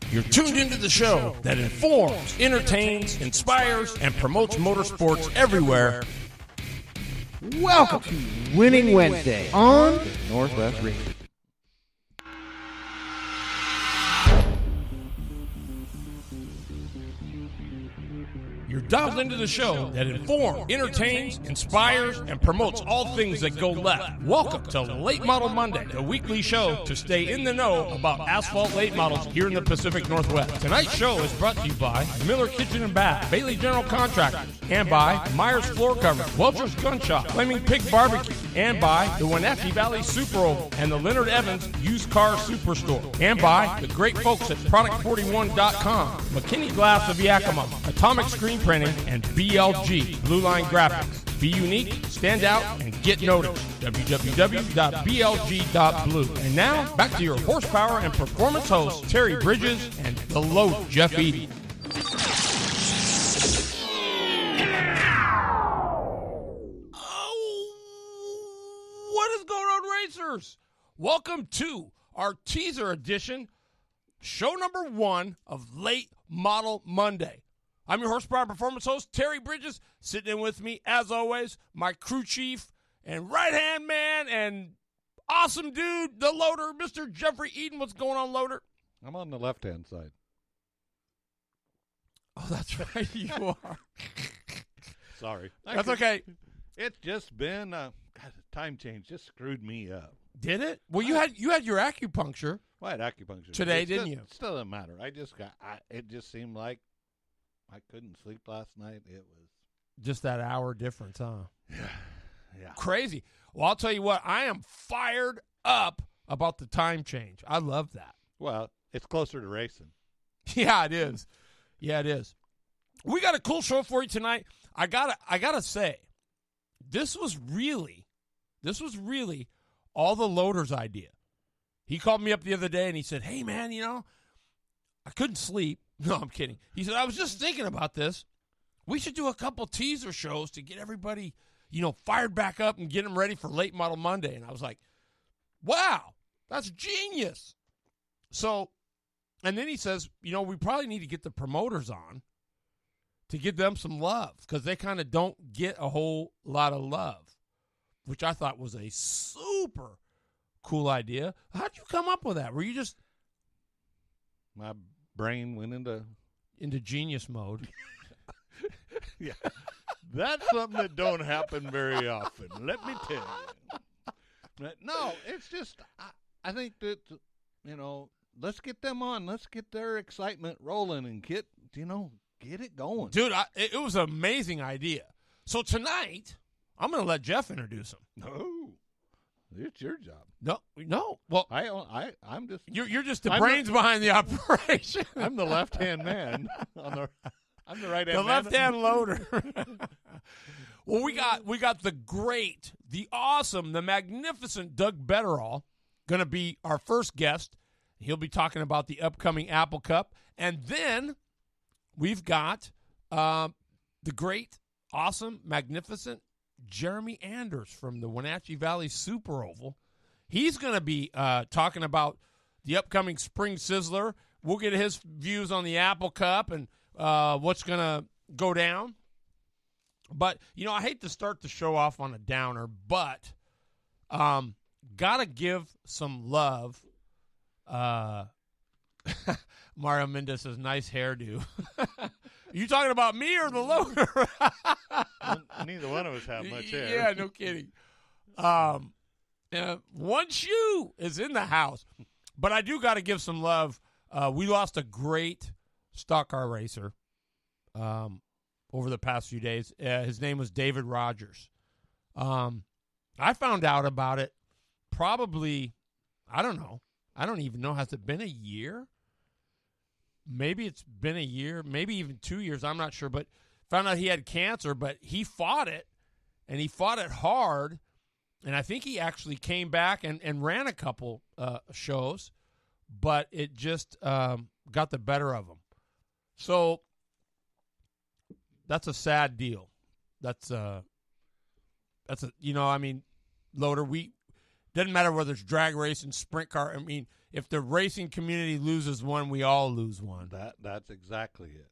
You're tuned into the show that informs, entertains, inspires, and promotes motorsports everywhere. Welcome to Winning Wednesday on the Northwest Racing. You're dialed into the show that informs, entertains, inspires, and promotes all things that go left. Welcome to Late Model Monday, the weekly show to stay in the know about asphalt late models here in the Pacific Northwest. Tonight's show is brought to you by Miller Kitchen and Bath, Bailey General Contractors, and by Myers Floor Covers, Welcher's Gun Shop, Flaming Pig Barbecue, and by the Wenatchee Valley Super Oval and the Leonard Evans Used Car Superstore, and by the great folks at Product41.com, McKinney Glass of Yakima, Atomic Screen Printing, and BLG, Blue Line Graphics. Be unique, stand out, and get noticed. www.blg.blue. And now, back to your horsepower and performance hosts, Terry Bridges and the Load, Jeff Eady. Oh, what is going on, racers? Welcome to our teaser edition, show number 1 of Late Model Monday. I'm your horsepower performance host, Terry Bridges. Sitting in with me, as always, my crew chief and right-hand man and awesome dude, the Loader, Mr. Jeffrey Eden. What's going on, Loader? I'm on the left-hand side. Oh, that's right, you are. Sorry. That's okay. It's just been, God, the time change just screwed me up. Did it? Well, you had your acupuncture. Well, I had acupuncture. Today, didn't you? It still doesn't matter. It just seemed like I couldn't sleep last night. It was just that hour difference, huh? Yeah. Crazy. Well, I'll tell you what, I am fired up about the time change. I love that. Well, it's closer to racing. Yeah, it is. Yeah, it is. We got a cool show for you tonight. I gotta say, this was really all the Loader's idea. He called me up the other day and he said, "Hey man, I couldn't sleep." No, I'm kidding. He said, "I was just thinking about this. We should do a couple teaser shows to get everybody, fired back up and get them ready for Late Model Monday." And I was like, wow, that's genius. So, and then he says, we probably need to get the promoters on to give them some love because they kind of don't get a whole lot of love, which I thought was a super cool idea. How'd you come up with that? Were you just... My brain went into genius mode. Yeah. That's something that don't happen very often, let me tell you. But no, it's just, I think that, let's get them on. Let's get their excitement rolling and get it going. Dude, it was an amazing idea. So tonight, I'm going to let Jeff introduce him. No, it's your job. No. Well, I'm just. You're just the brains behind the operation. I'm the left-hand man. I'm the right-hand man. The left-hand Loader. Well, we got the great, the awesome, the magnificent Doug Betterall going to be our first guest. He'll be talking about the upcoming Apple Cup. And then we've got the great, awesome, magnificent Jeremy Anders from the Wenatchee Valley Super Oval. He's going to be talking about the upcoming Spring Sizzler. We'll get his views on the Apple Cup and what's going to go down. But, I hate to start the show off on a downer, but got to give some love. Mario Mendez says, nice hairdo. You talking about me or the Loader? Neither one of us have much hair. Yeah, no kidding. One shoe is in the house. But I do got to give some love. We lost a great stock car racer over the past few days. His name was David Rogers. I found out about it probably, I don't know. I don't even know. Has it been a year? Maybe it's been a year, maybe even 2 years. I'm not sure, but found out he had cancer, but he fought it, and he fought it hard. And I think he actually came back and ran a couple shows, but it just got the better of him. So that's a sad deal. That's a Loader, doesn't matter whether it's drag racing, sprint car. I mean, if the racing community loses one, we all lose one. That's exactly it.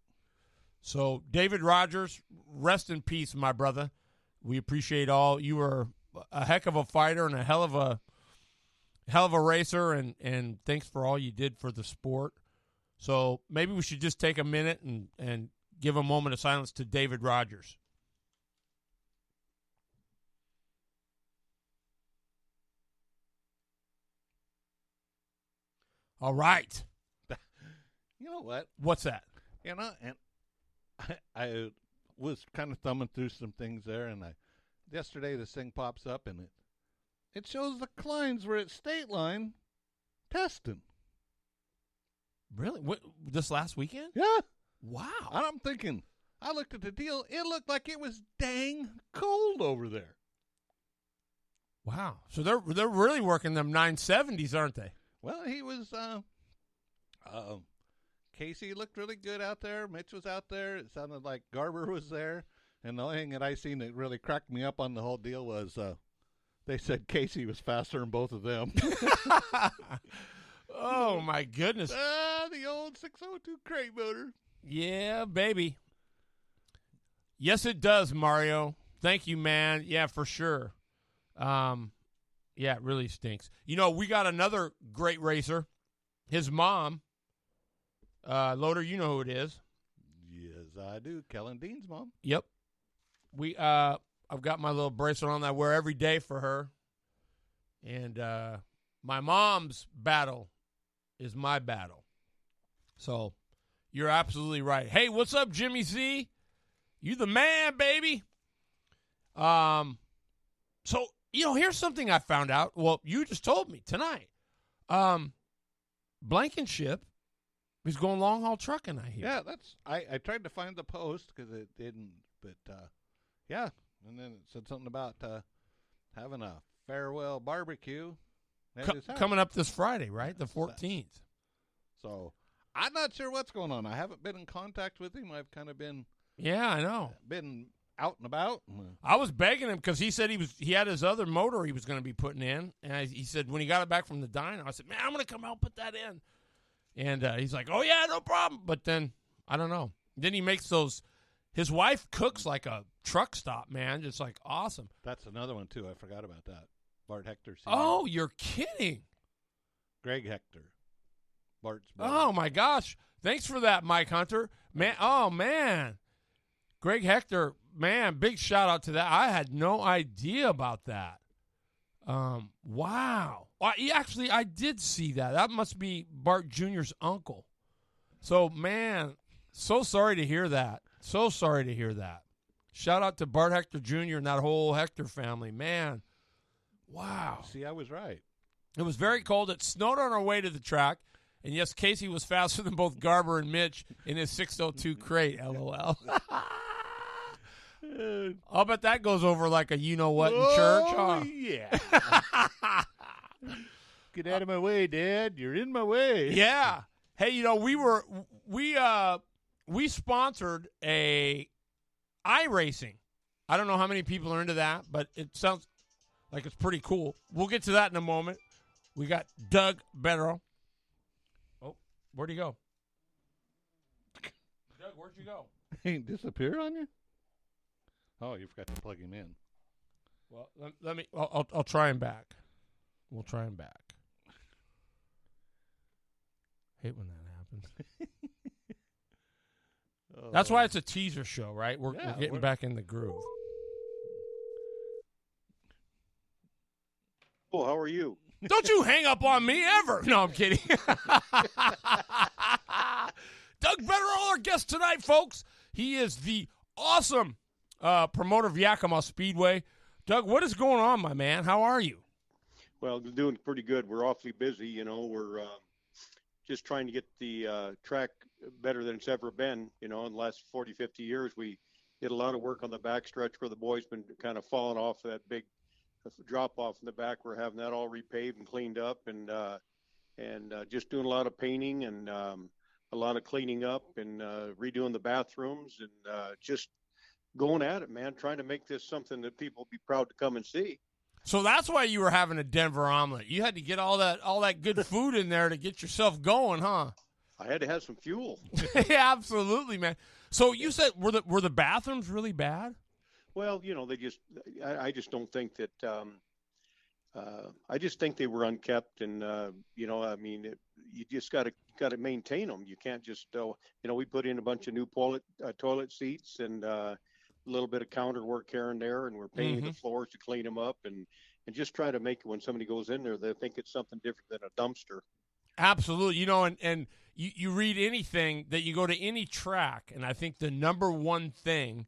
So, David Rogers, rest in peace, my brother. We appreciate all. You were a heck of a fighter and a hell of a racer, and thanks for all you did for the sport. So maybe we should just take a minute and give a moment of silence to David Rogers. All right. You know what? What's that? And I was kind of thumbing through some things there, and yesterday this thing pops up, and it shows the Kleins were at State Line testing. Really? What, this last weekend? Yeah. Wow. And I'm thinking, I looked at the deal. It looked like it was dang cold over there. Wow. So they're really working them 970s, aren't they? Well, he was. Casey looked really good out there. Mitch was out there. It sounded like Garber was there. And the only thing that I seen that really cracked me up on the whole deal was they said Casey was faster than both of them. Oh, my goodness. The old 602 crate motor. Yeah, baby. Yes, it does, Mario. Thank you, man. Yeah, for sure. Yeah, it really stinks. You know, we got another great racer. His mom, Loader, you know who it is. Yes, I do. Kellen Dean's mom. Yep. I've got my little bracelet on that I wear every day for her. And my mom's battle is my battle. So you're absolutely right. Hey, what's up, Jimmy Z? You the man, baby. So, here's something I found out. Well, you just told me tonight. Blankenship is going long-haul trucking, I hear. Yeah, I tried to find the post because it didn't, but yeah. And then it said something about having a farewell barbecue. Coming up this Friday, right? The 14th. So I'm not sure what's going on. I haven't been in contact with him. I've kind of been. Yeah, I know. Been out and about. I was begging him because he said he had his other motor he was going to be putting in, and he said when he got it back from the dyno, I said, "Man, I'm going to come out put that in." And he's like, "Oh yeah, no problem." But then I don't know. Then he makes those. His wife cooks like a truck stop, man. Just like awesome. That's another one too. I forgot about that. Bart Hector. Oh, you're kidding. Greg Hector. Bart's brother. Oh my gosh! Thanks for that, Mike Hunter. Man, oh man, Greg Hector. Man, big shout out to that. I had no idea about that. Wow. I did see that. That must be Bart Jr.'s uncle. So, man, so sorry to hear that. So sorry to hear that. Shout out to Bart Hector Jr. and that whole Hector family. Man, wow. See, I was right. It was very cold. It snowed on our way to the track. And, yes, Casey was faster than both Garber and Mitch in his 602 crate, LOL. I'll bet that goes over like a you-know-what in church, huh? Yeah. Get out of my way, Dad. You're in my way. Yeah. Hey, we sponsored a iRacing. I don't know how many people are into that, but it sounds like it's pretty cool. We'll get to that in a moment. We got Doug Betterall. Oh, where'd he go? Doug, where'd you go? He disappeared on you? Oh, you forgot to plug him in. Well, let me. I'll try him back. We'll try him back. Hate when that happens. That's why it's a teaser show, right? We're getting back in the groove. Oh, how are you? Don't you hang up on me ever. No, I'm kidding. Doug Betterall, our guest tonight, folks. He is the awesome promoter of Yakima Speedway. Doug, what is going on, my man? How are you? Well, doing pretty good. We're awfully busy. We're just trying to get the track better than it's ever been. In the last 40, 50 years, we did a lot of work on the backstretch where the boys been kind of falling off that big drop off in the back. We're having that all repaved and cleaned up, and just doing a lot of painting and a lot of cleaning up and redoing the bathrooms and just going at it, man, trying to make this something that people will be proud to come and see. So that's why you were having a Denver omelet. You had to get all that good food in there to get yourself going, huh? I had to have some fuel. Yeah, absolutely, man. So you said were the bathrooms really bad? Well, I just don't think that. I just think they were unkept, and you just got to maintain them. You can't just, we put in a bunch of new toilet seats and a little bit of counter work here and there, and we're painting the floors to clean them up, and just try to make it when somebody goes in there, they think it's something different than a dumpster. Absolutely, and you read anything that you go to any track, and I think the number one thing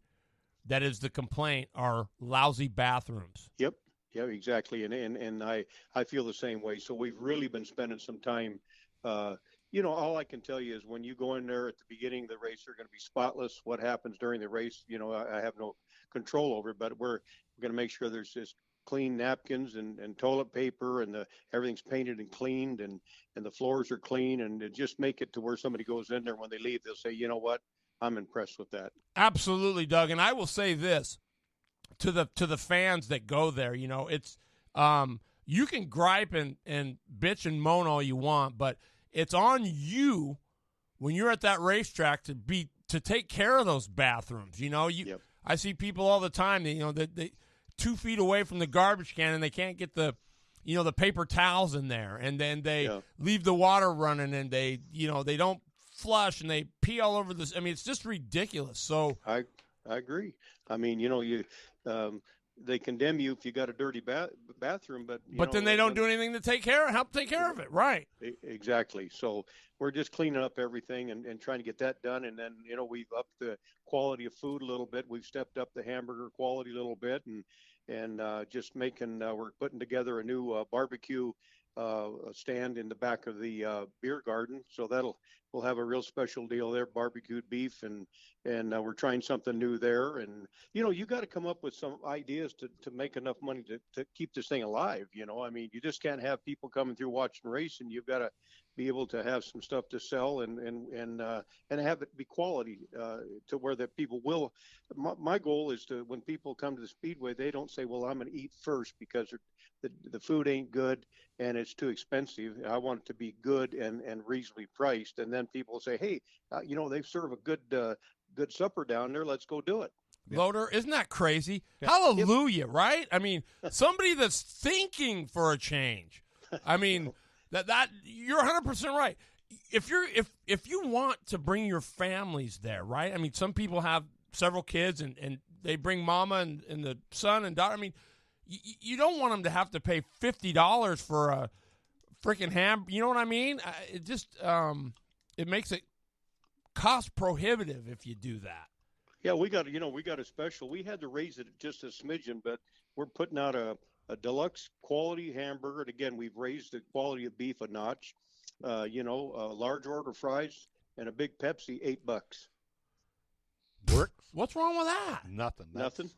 that is the complaint are lousy bathrooms. Yep. Yeah, exactly. And I feel the same way. So we've really been spending some time, all I can tell you is when you go in there at the beginning of the race, they're going to be spotless. What happens during the race, I have no control over it, but we're going to make sure there's just clean napkins and toilet paper, and everything's painted and cleaned, and the floors are clean, and just make it to where somebody goes in there, when they leave, they'll say, you know what, I'm impressed with that. Absolutely, Doug. And I will say this to the fans that go there, it's you can gripe and bitch and moan all you want, but it's on you when you're at that racetrack to take care of those bathrooms. Yep. I see people all the time, they 2 feet away from the garbage can, and they can't get the paper towels in there, and then they leave the water running, and they don't flush, and they pee all over this. I mean, it's just ridiculous. So I agree. I mean, they condemn you if you got a dirty bathroom, but then they don't do anything to help take care of it, right? Exactly. So we're just cleaning up everything and trying to get that done, and then we've upped the quality of food a little bit. We've stepped up the hamburger quality a little bit, and just we're putting together a new barbecue stand in the back of the beer garden. So we'll have a real special deal there, barbecued beef, and we're trying something new there. And you got to come up with some ideas to make enough money to keep this thing alive. I mean, you just can't have people coming through watching racing. You've got to be able to have some stuff to sell and have it be quality to where that people will. My goal is to, when people come to the Speedway, they don't say, well, I'm going to eat first because the food ain't good and it's too expensive. I want it to be good and reasonably priced. And then people say, hey, they serve a good supper down there. Let's go do it. Loader, isn't that crazy? Yeah. Hallelujah, right? I mean, somebody that's thinking for a change. I mean, that you're 100% right. If you want to bring your families there, right? I mean, some people have several kids and they bring mama and the son and daughter. I mean, you don't want them to have to pay $50 for a freaking ham. You know what I mean? It just it makes it cost prohibitive if you do that. Yeah, we got a special. We had to raise it just a smidgen, but we're putting out a deluxe quality hamburger. And again, we've raised the quality of beef a notch. A large order fries and a big Pepsi, $8. Works. What's wrong with that? Nothing.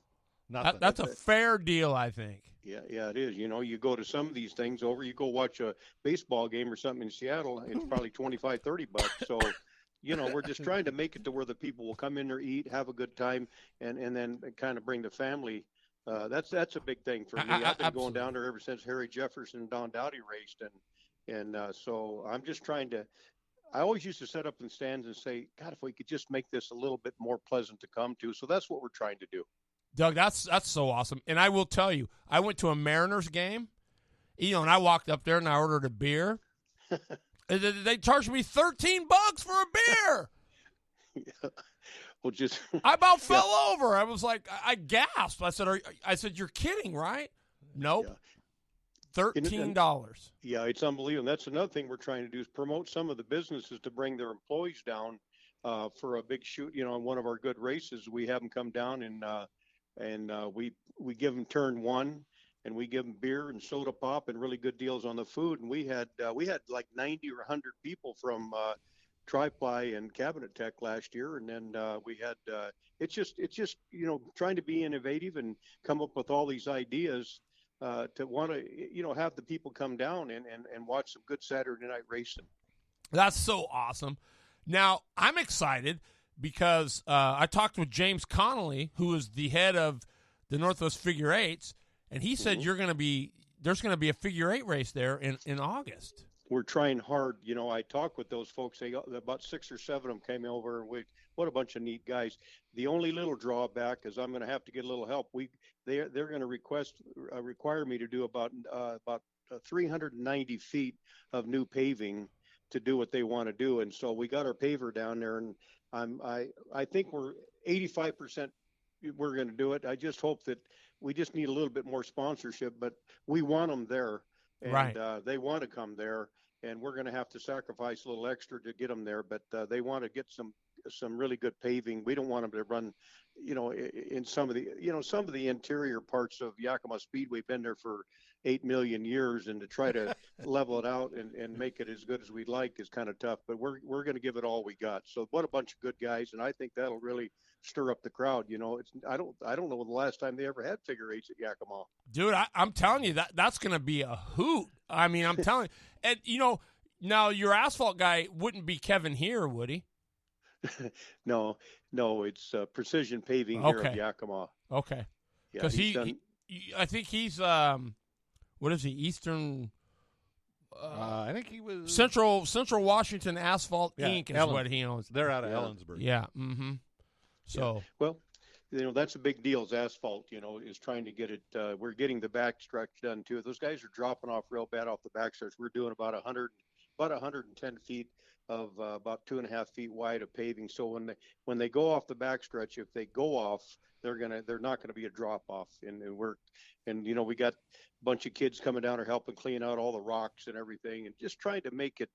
That's a fair deal, I think. Yeah, it is. You go to some of these things you go watch a baseball game or something in Seattle, it's probably $25, $30. So, we're just trying to make it to where the people will come in there, eat, have a good time, and then kind of bring the family. That's a big thing for me. I've been going down there ever since Harry Jefferson and Don Dowdy raced, and so I'm just trying to. I always used to set up in the stands and say, God, if we could just make this a little bit more pleasant to come to. So that's what we're trying to do. Doug, that's so awesome. And I will tell you, I went to a Mariners game, and I walked up there and I ordered a beer. They charged me $13 for a beer. Yeah. Well, I about fell over. I was like, I gasped. I said, you're kidding, right? Nope. Yeah. $13. Yeah, it's unbelievable. And that's another thing we're trying to do is promote some of the businesses to bring their employees down for a big shoot. On one of our good races, we have them come down and we give them turn one, and we give them beer and soda pop and really good deals on the food. And we had like 90 or 100 people from Tri-Ply and Cabinet Tech last year, and then we had it's just trying to be innovative and come up with all these ideas to want to have the people come down and watch some good Saturday night racing. That's so awesome. Now I'm excited because I talked with James Connolly, who is the head of the Northwest Figure Eights, and he said there's going to be a figure 8 race there in August. We're trying hard. I talked with those folks. About 6 or 7 of them came over, and what a bunch of neat guys. The only little drawback is I'm going to have to get a little help. They're going to require me to do about 390 feet of new paving to do what they want to do, and so we got our paver down there, and I think we're 85%. We're going to do it. I just hope that we just need a little bit more sponsorship, but we want them there, and right. They want to come there, and we're going to have to sacrifice a little extra to get them there. But they want to get some really good paving. We don't want them to run, in some of the interior parts of Yakima Speedway. Been there for 8 million years, and to try to level it out and make it as good as we'd like is kind of tough. But we're going to give it all we got. So what a bunch of good guys, and I think that'll really stir up the crowd. I don't know the last time they ever had figure 8s at Yakima. Dude, I'm telling you that's going to be a hoot. I mean, I'm telling you. And now your asphalt guy wouldn't be Kevin here, would he? No, it's precision paving here at Yakima. Okay. Because I think he's what is he? Eastern. I think he was Central Washington Asphalt Inc. is Ellen. what he owns. They're out of Ellensburg. Yeah. Mm-hmm. So well, that's a big deal. Is asphalt. Is trying to get it. We're getting the backstretch done too. Those guys are dropping off real bad off the backstretch. We're doing about 110 feet of about 2.5 feet wide of paving. So when they go off the backstretch, if they go off, they're not gonna be a drop off. And we got a bunch of kids coming down or helping clean out all the rocks and everything, and just trying to make it.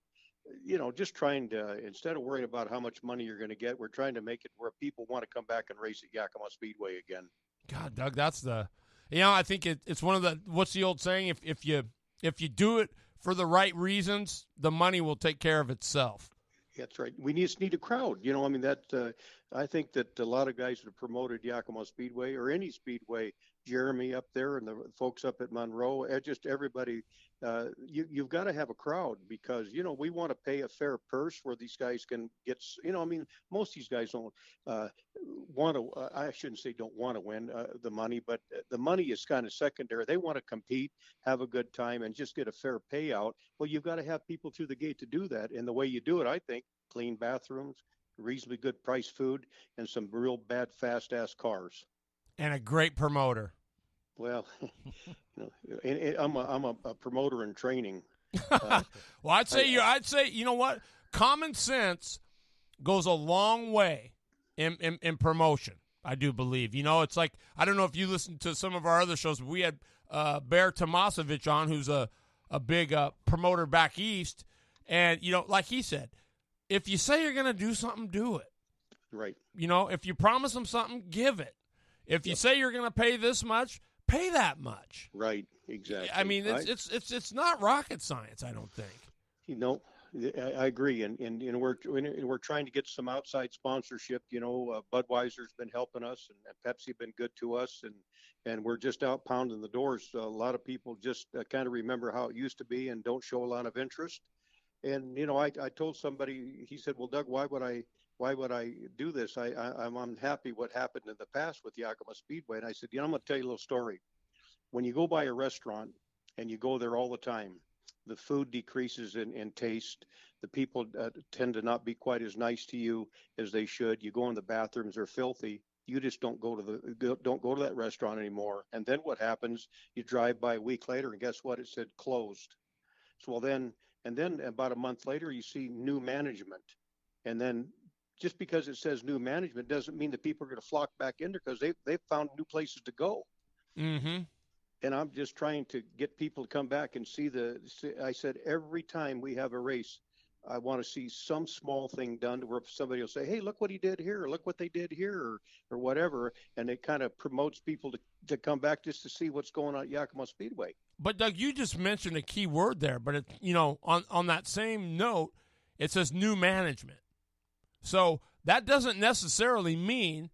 Instead of worrying about how much money you're going to get, we're trying to make it where people want to come back and race at Yakima Speedway again. God, Doug, that's I think it's one of the, what's the old saying? If you do it for the right reasons, the money will take care of itself. That's right. We just need a crowd. I think that a lot of guys that have promoted Yakima Speedway or any speedway, Jeremy up there and the folks up at Monroe, just everybody, you've got to have a crowd because, we want to pay a fair purse where these guys can get, most of these guys don't want to, I shouldn't say don't want to win the money, but the money is kind of secondary. They want to compete, have a good time, and just get a fair payout. Well, you've got to have people through the gate to do that. And the way you do it, I think, clean bathrooms, reasonably good price food, and some real bad, fast-ass cars. And a great promoter. Well, I'm a promoter in training. Well, I'd say you know what? Common sense goes a long way in promotion. I do believe. It's like, I don't know if you listened to some of our other shows. But we had Bear Tomasevich on, who's a big promoter back east, and like he said, if you say you're going to do something, do it. Right. If you promise them something, give it. If you say you're going to pay this much, pay that much. Right. Exactly. I mean, it's not rocket science, I don't think. I agree, and we're trying to get some outside sponsorship. Budweiser's been helping us, and Pepsi have been good to us, and we're just out pounding the doors. A lot of people just kind of remember how it used to be and don't show a lot of interest. And I told somebody, he said, "Well, Doug, why would I do this? I'm unhappy what happened in the past with Yakima Speedway." And I said, I'm going to tell you a little story. When you go by a restaurant and you go there all the time, the food decreases in taste. The people tend to not be quite as nice to you as they should. You go in the bathrooms, they're filthy. You just don't go to that restaurant anymore. And then what happens? You drive by a week later, and guess what? It said closed. So then about a month later, you see new management. And then just because it says new management doesn't mean that people are going to flock back in there because they've found new places to go. Mm-hmm. And I'm just trying to get people to come back and see I said, every time we have a race, I want to see some small thing done to where somebody will say, "Hey, look what he did here, or look what they did here," or whatever. And it kind of promotes people to come back just to see what's going on at Yakima Speedway. But Doug, you just mentioned a key word there, but on that same note, it says new management. So that doesn't necessarily mean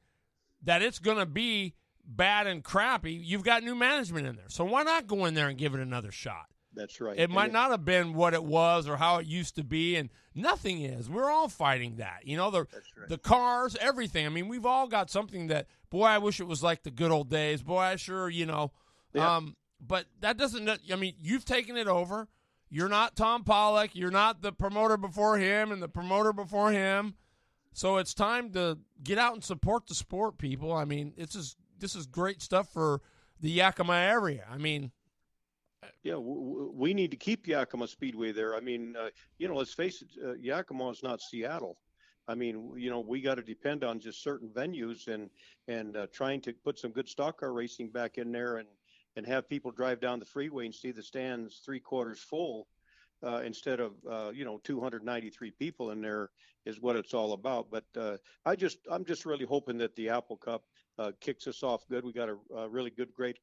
that it's going to be bad and crappy. You've got new management in there. So why not go in there and give it another shot? That's right. It might not have been what it was or how it used to be, and nothing is. We're all fighting that. The cars, everything. I mean, we've all got something that, boy, I wish it was like the good old days. Boy, I sure, Yeah. But that doesn't. I mean, you've taken it over. You're not Tom Pollock. You're not the promoter before him and the promoter before him. So it's time to get out and support the sport, people. I mean, this is great stuff for the Yakima area. I mean, Yeah, we need to keep Yakima Speedway there. I mean, let's face it, Yakima is not Seattle. I mean, we got to depend on just certain venues and trying to put some good stock car racing back in there and have people drive down the freeway and see the stands 3/4 full instead of 293 people in there is what it's all about. But I'm just really hoping that the Apple Cup kicks us off good. We got a really good, great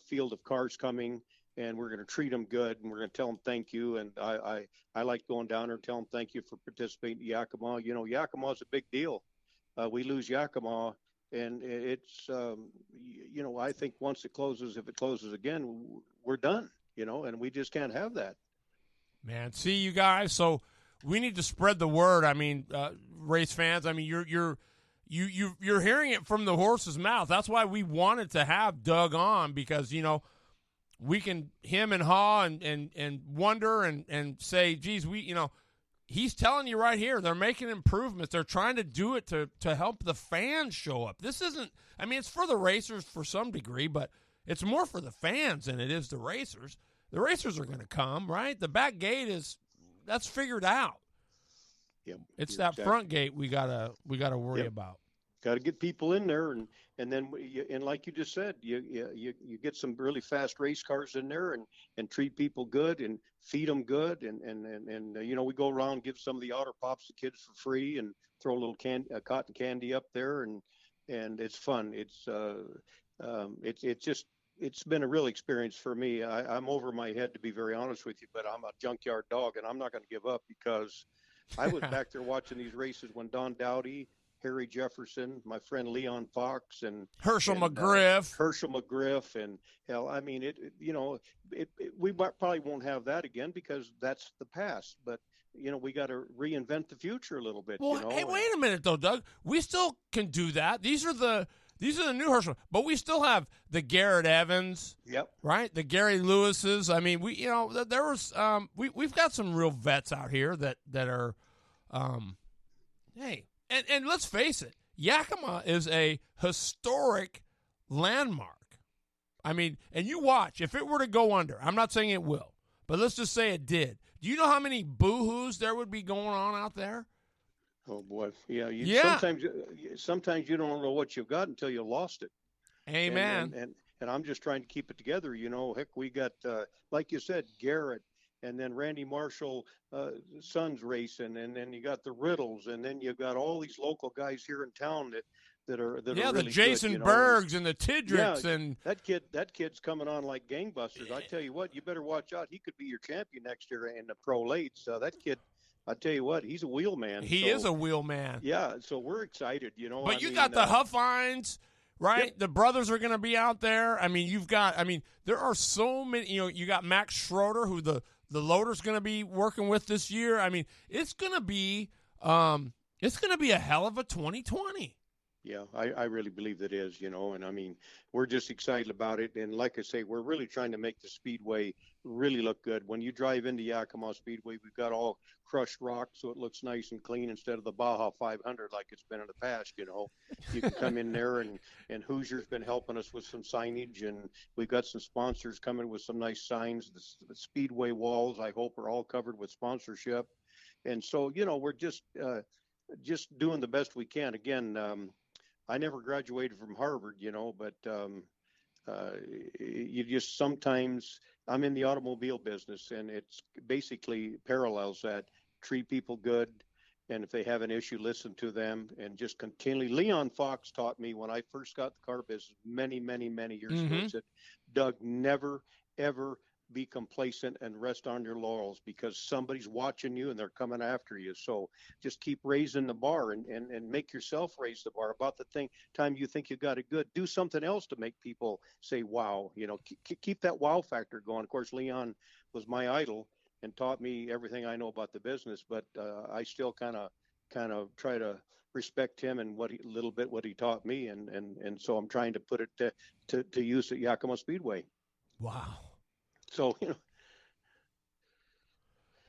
field of cars coming, and we're going to treat them good, and we're going to tell them thank you. And I like going down there and tell them thank you for participating in Yakima. Yakima is a big deal. We lose Yakima, and it's I think once it closes, if it closes again, we're done. And we just can't have that. Man, see you guys. So we need to spread the word. I mean, race fans. I mean, you're hearing it from the horse's mouth. That's why we wanted to have Doug on, because we can him and haw and wonder and say, geez, he's telling you right here, they're making improvements. They're trying to do it to help the fans show up. This isn't, I mean, it's for the racers for some degree, but it's more for the fans than it is the racers. The racers are going to come, right? The back gate that's figured out. Yep, it's that exactly. Front gate we gotta worry about. Got to get people in there, and then like you just said, you get some really fast race cars in there and treat people good and feed them good, and we go around and give some of the otter pops to kids for free and throw a little cotton candy up there, and it's fun. It's been a real experience for me. I'm over my head, to be very honest with you, but I'm a junkyard dog, and I'm not going to give up, because I was back there watching these races when Don Dowdy, Harry Jefferson, my friend Leon Fox, and Herschel McGriff, and hell, I mean, we probably won't have that again, because that's the past. But we got to reinvent the future a little bit. Well, hey, wait a minute though, Doug. We still can do that. These are the new Herschel, but we still have the Garrett Evans. Yep. Right, the Gary Lewises. I mean, there was we've got some real vets out here that are, hey. And let's face it, Yakima is a historic landmark. I mean, and you watch, if it were to go under, I'm not saying it will, but let's just say it did. Do you know how many boo-hoos there would be going on out there? Oh, boy. Yeah. Yeah. Sometimes you don't know what you've got until you lost it. Amen. And I'm just trying to keep it together. Heck, we got, like you said, Garrett, and then Randy Marshall, sons racing, and then you got the Riddles, and then you got all these local guys here in town that are really the Jason good, Bergs and the Tidricks, and that kid's coming on like gangbusters. I tell you what, you better watch out. He could be your champion next year in the pro late. So that kid, I tell you what, he's a wheel man. He is a wheel man. Yeah, so we're excited. But you got the Huffines. Right? Yep. The brothers are going to be out there. I mean, there are so many, you got Max Schroeder, who the loader's going to be working with this year. I mean, it's going to be a hell of a 2020. Yeah, I really believe that is, and I mean, we're just excited about it. And like I say, we're really trying to make the Speedway really look good. When you drive into Yakima Speedway, we've got all crushed rock, so it looks nice and clean instead of the Baja 500 like it's been in the past, You can come in there, and Hoosier's been helping us with some signage, and we've got some sponsors coming with some nice signs. The Speedway walls, I hope, are all covered with sponsorship. And so, we're just doing the best we can. Again, I never graduated from Harvard, but you just sometimes, I'm in the automobile business, and it's basically parallels that. Treat people good, and if they have an issue, listen to them, and just continually. Leon Fox taught me when I first got the car business many, many, many years ago. He said, Doug, never, ever be complacent and rest on your laurels, because somebody's watching you and they're coming after you. So just keep raising the bar and make yourself raise the bar. About the time you think you got it good, do something else to make people say, wow, keep that wow factor going. Of course, Leon was my idol and taught me everything I know about the business, but I still kind of try to respect him and what he taught me, and so I'm trying to put it to use at Yakima Speedway. Wow. So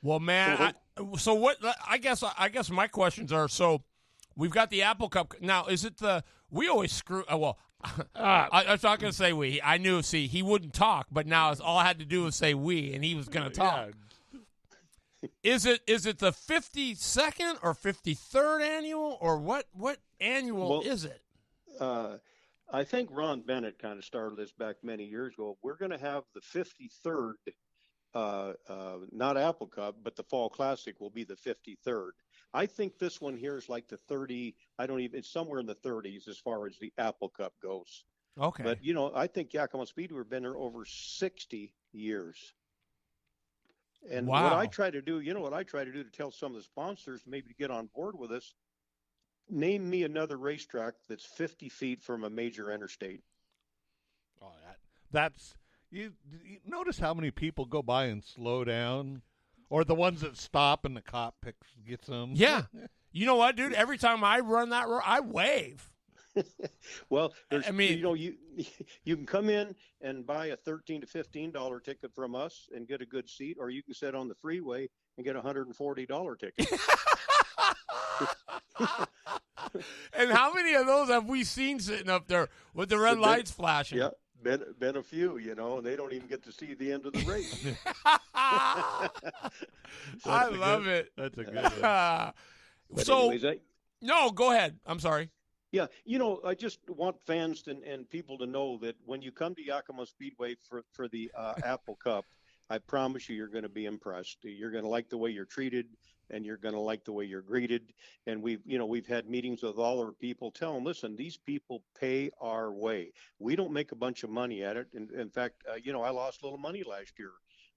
Well, man, so what? I guess my questions are, so we've got the Apple Cup. Now, is it we always screw, well, I was not going to say we. I knew, he wouldn't talk, but now all I had to do was say we, and he was going to talk. Yeah. Is it the 52nd or 53rd annual, or what annual is it? I think Ron Bennett kind of started this back many years ago. We're going to have the 53rd, not Apple Cup, but the Fall Classic will be the 53rd. I think this one here is like the 30. It's somewhere in the 30s as far as the Apple Cup goes. Okay. But, I think Yakima Speedway have been there over 60 years. And wow. what I try to do to tell some of the sponsors maybe to get on board with us, name me another racetrack that's 50 feet from a major interstate. Oh, that's you notice how many people go by and slow down, or the ones that stop and the cop gets them. Yeah. You know what, dude? Every time I run that road, I wave. Well, you can come in and buy a $13 to $15 ticket from us and get a good seat, or you can sit on the freeway and get a $140 ticket. And how many of those have we seen sitting up there with the red lights flashing? Yeah, been a few, and they don't even get to see the end of the race. I love it. That's a good one. So, anyways, no, go ahead. I'm sorry. Yeah, I just want fans and people to know that when you come to Yakima Speedway for the Apple Cup, I promise you're going to be impressed. You're going to like the way you're treated, and you're going to like the way you're greeted. And we've had meetings with all our people. Tell them, listen, these people pay our way. We don't make a bunch of money at it. In fact, I lost a little money last year.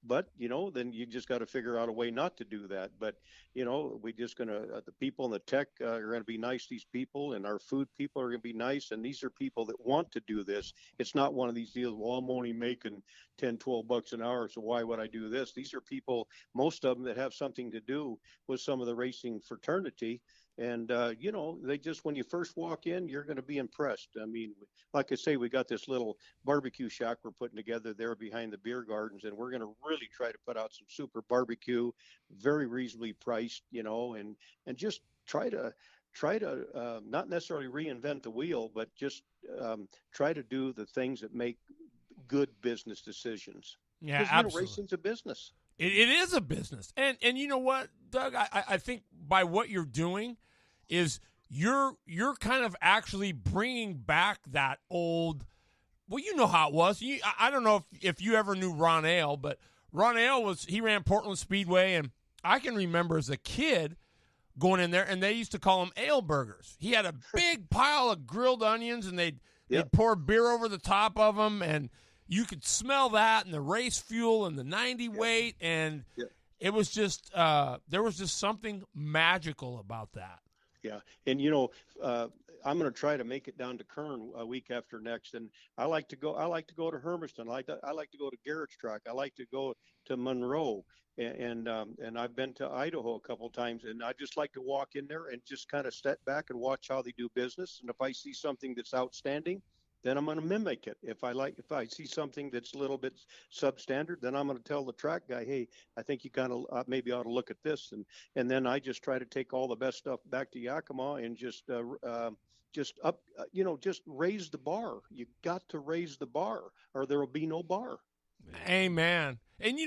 But, then you just got to figure out a way not to do that. But, we just going to, the people in the tech are going to be nice, these people, and our food people are going to be nice. And these are people that want to do this. It's not one of these deals, well, I'm only making $10-12 an hour, so why would I do this? These are people, most of them, that have something to do with some of the racing fraternity. And, they just, when you first walk in, you're going to be impressed. I mean, like I say, we got this little barbecue shack we're putting together there behind the beer gardens, and we're going to really try to put out some super barbecue, very reasonably priced, and just try to not necessarily reinvent the wheel, but just try to do the things that make good business decisions. Yeah, because, absolutely. Racing's a business. It is a business. And you know what, Doug? I think by what you're doing is you're kind of actually bringing back that old – well, you know how it was. I don't know if you ever knew Ron Ale, but Ron Ale he ran Portland Speedway, and I can remember as a kid going in there, and they used to call them ale burgers. He had a big pile of grilled onions, and they'd pour beer over the top of them, and – you could smell that and the race fuel and the 90 weight, and it was just there was just something magical about that. Yeah, and I'm going to try to make it down to Kern a week after next, and I like to go to Hermiston. I like to go to Garrett's track. I like to go to Monroe, and I've been to Idaho a couple times, and I just like to walk in there and just kind of step back and watch how they do business. And if I see something that's outstanding, then I'm going to mimic it. If I see something that's a little bit substandard, then I'm going to tell the track guy, hey, I think you kind of maybe ought to look at this. And then I just try to take all the best stuff back to Yakima and just raise the bar. You got to raise the bar, or there will be no bar. Amen. And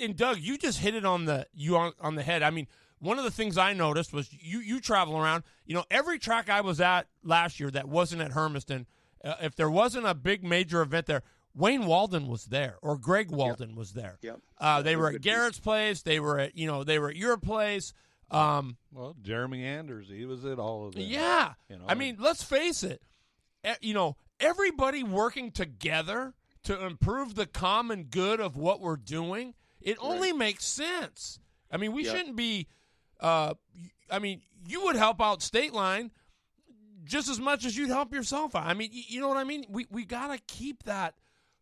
and Doug, you just hit it on the head. I mean, one of the things I noticed was you travel around. Every track I was at last year that wasn't at Hermiston, if there wasn't a big major event there, Wayne Walden was there or Greg Walden was there. Yep. They were at Garrett's place. They were at your place. Well, Jeremy Anders, he was at all of them. Yeah. I mean, let's face it. Everybody working together to improve the common good of what we're doing, it only makes sense. I mean, we shouldn't be you would help out State Line just as much as you'd help yourself out. I mean, you know what I mean? We got to keep that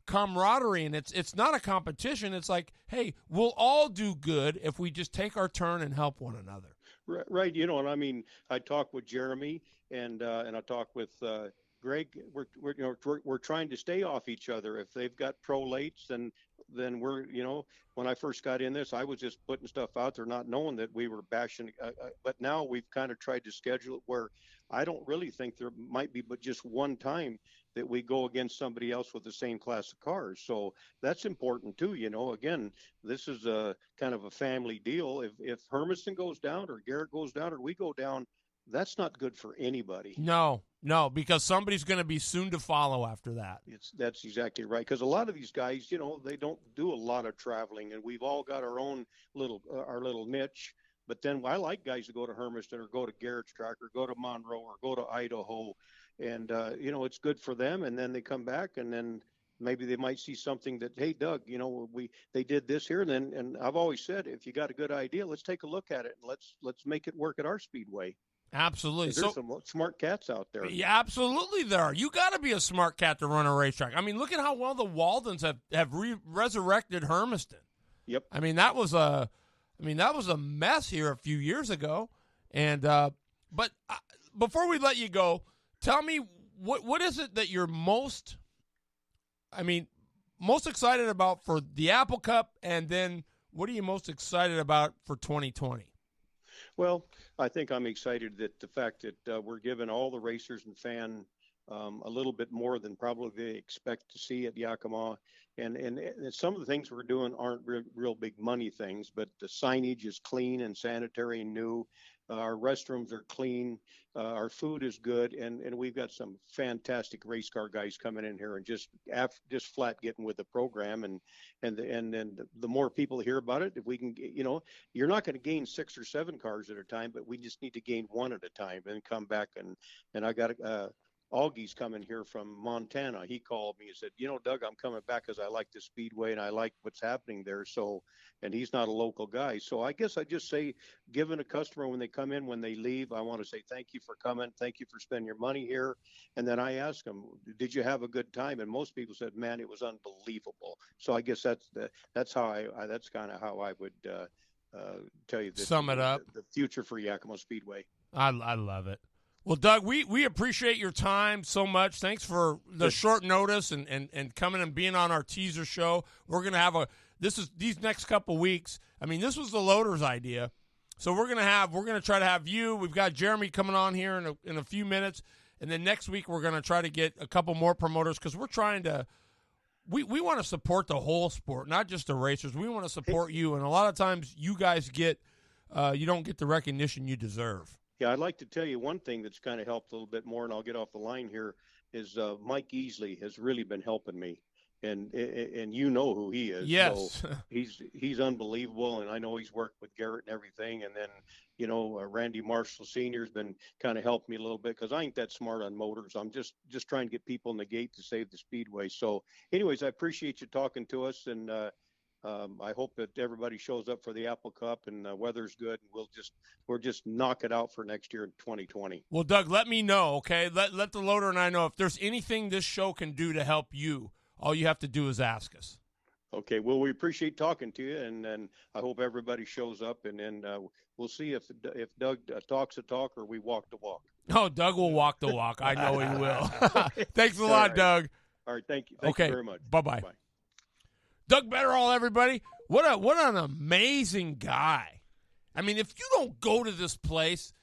camaraderie, and it's not a competition. It's like, hey, we'll all do good if we just take our turn and help one another. Right. And I mean, I talk with Jeremy and I talk with Greg. We're trying to stay off each other. If they've got pro lates, then we're when I first got in this, I was just putting stuff out there, not knowing that we were bashing. But now we've kind of tried to schedule it where I don't really think there might be but just one time that we go against somebody else with the same class of cars. So that's important too. Again, this is a kind of a family deal. If Hermiston goes down or Garrett goes down or we go down, that's not good for anybody. No, because somebody's going to be soon to follow after that. That's exactly right. Because a lot of these guys, they don't do a lot of traveling, and we've all got our own our little niche. But then I like guys to go to Hermiston or go to Garrett's track or go to Monroe or go to Idaho, and it's good for them. And then they come back, and then maybe they might see something that, hey, Doug, they did this here, and I've always said, if you got a good idea, let's take a look at it and let's make it work at our speedway. Absolutely. There's some smart cats out there. Yeah, absolutely there are. You got to be a smart cat to run a racetrack. I mean, look at how well the Waldens have resurrected Hermiston. Yep. I mean, that was a mess here a few years ago. And but before we let you go, tell me what is it that you're most excited about for the Apple Cup, and then what are you most excited about for 2020? Well, I think I'm excited that the fact that we're giving all the racers and fan a little bit more than probably they expect to see at Yakima. And some of the things we're doing aren't real big money things, but the signage is clean and sanitary and new. Our restrooms are clean. Our food is good. And we've got some fantastic race car guys coming in here and just flat getting with the program. And then the more people hear about it, if we can, you're not going to gain 6 or 7 cars at a time, but we just need to gain one at a time and come back. And I got Augie's coming here from Montana. He called me and said, Doug, I'm coming back because I like the speedway and I like what's happening there. So, and he's not a local guy. So I guess I just say, giving a customer when they come in, when they leave, I want to say, thank you for coming. Thank you for spending your money here. And then I ask them, did you have a good time? And most people said, man, it was unbelievable. So I guess that's kind of how I would tell you that. Sum it up. The future for Yakima Speedway. I love it. Well, Doug, we appreciate your time so much. Thanks for the short notice and coming and being on our teaser show. We're going to have these next couple weeks. I mean, this was the Loaders' idea. So we're going to try to have you. We've got Jeremy coming on here in a few minutes. And then next week we're going to try to get a couple more promoters because we're trying to we want to support the whole sport, not just the racers. We want to support you. And a lot of times you guys you don't get the recognition you deserve. Yeah, I'd like to tell you one thing that's kind of helped a little bit more, and I'll get off the line here, is Mike Easley has really been helping me, and you know who he is. Yes. So he's unbelievable, and I know he's worked with Garrett and everything, and then, Randy Marshall Sr. has been kind of helped me a little bit because I ain't that smart on motors. I'm just trying to get people in the gate to save the speedway. So anyways, I appreciate you talking to us, and I hope that everybody shows up for the Apple Cup and the weather's good, and we'll just knock it out for next year in 2020. Well, Doug, let me know, okay? Let the Loader and I know if there's anything this show can do to help you. All you have to do is ask us. Okay. Well, we appreciate talking to you, and I hope everybody shows up, and then we'll see if Doug talks the talk or we walk the walk. Oh, Doug will walk the walk. I know he will. Thanks a lot, Doug. All right. Thank you. Thank you very much. Bye-bye. Bye. Doug Betterall, everybody. What an amazing guy. I mean, if you don't go to this place,